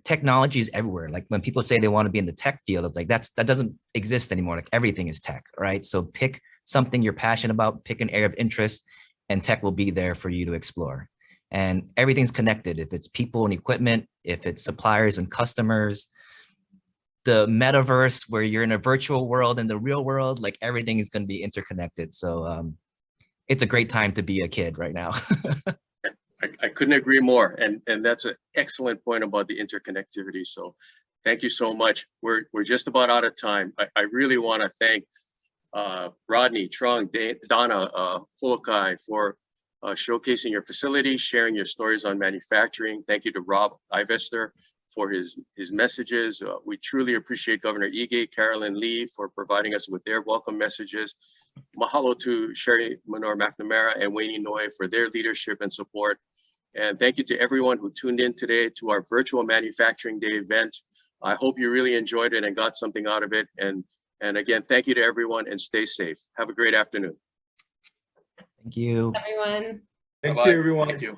Technology is everywhere. Like when people say they want to be in the tech field, it's like that doesn't exist anymore. Like everything is tech, right? So pick something you're passionate about, pick an area of interest, and tech will be there for you to explore. And everything's connected. If it's people and equipment, if it's suppliers and customers, the metaverse where you're in a virtual world and the real world, like everything is going to be interconnected. So it's a great time to be a kid right now. I couldn't agree more. And that's an excellent point about the interconnectivity. So thank you so much. We're just about out of time. I really want to thank Rodney, Trung, Donna, Holokai for showcasing your facilities, sharing your stories on manufacturing. Thank you to Rob Ivester for his messages. We truly appreciate Governor Ige, Carolyn Lee for providing us with their welcome messages. Mahalo to Sherry Menor McNamara and Wayne Noy for their leadership and support. And thank you to everyone who tuned in today to our virtual Manufacturing Day event. I hope you really enjoyed it and got something out of it. And again, thank you to everyone and stay safe. Have a great afternoon. Thank you. Everyone. Thank you, everyone. Thank you.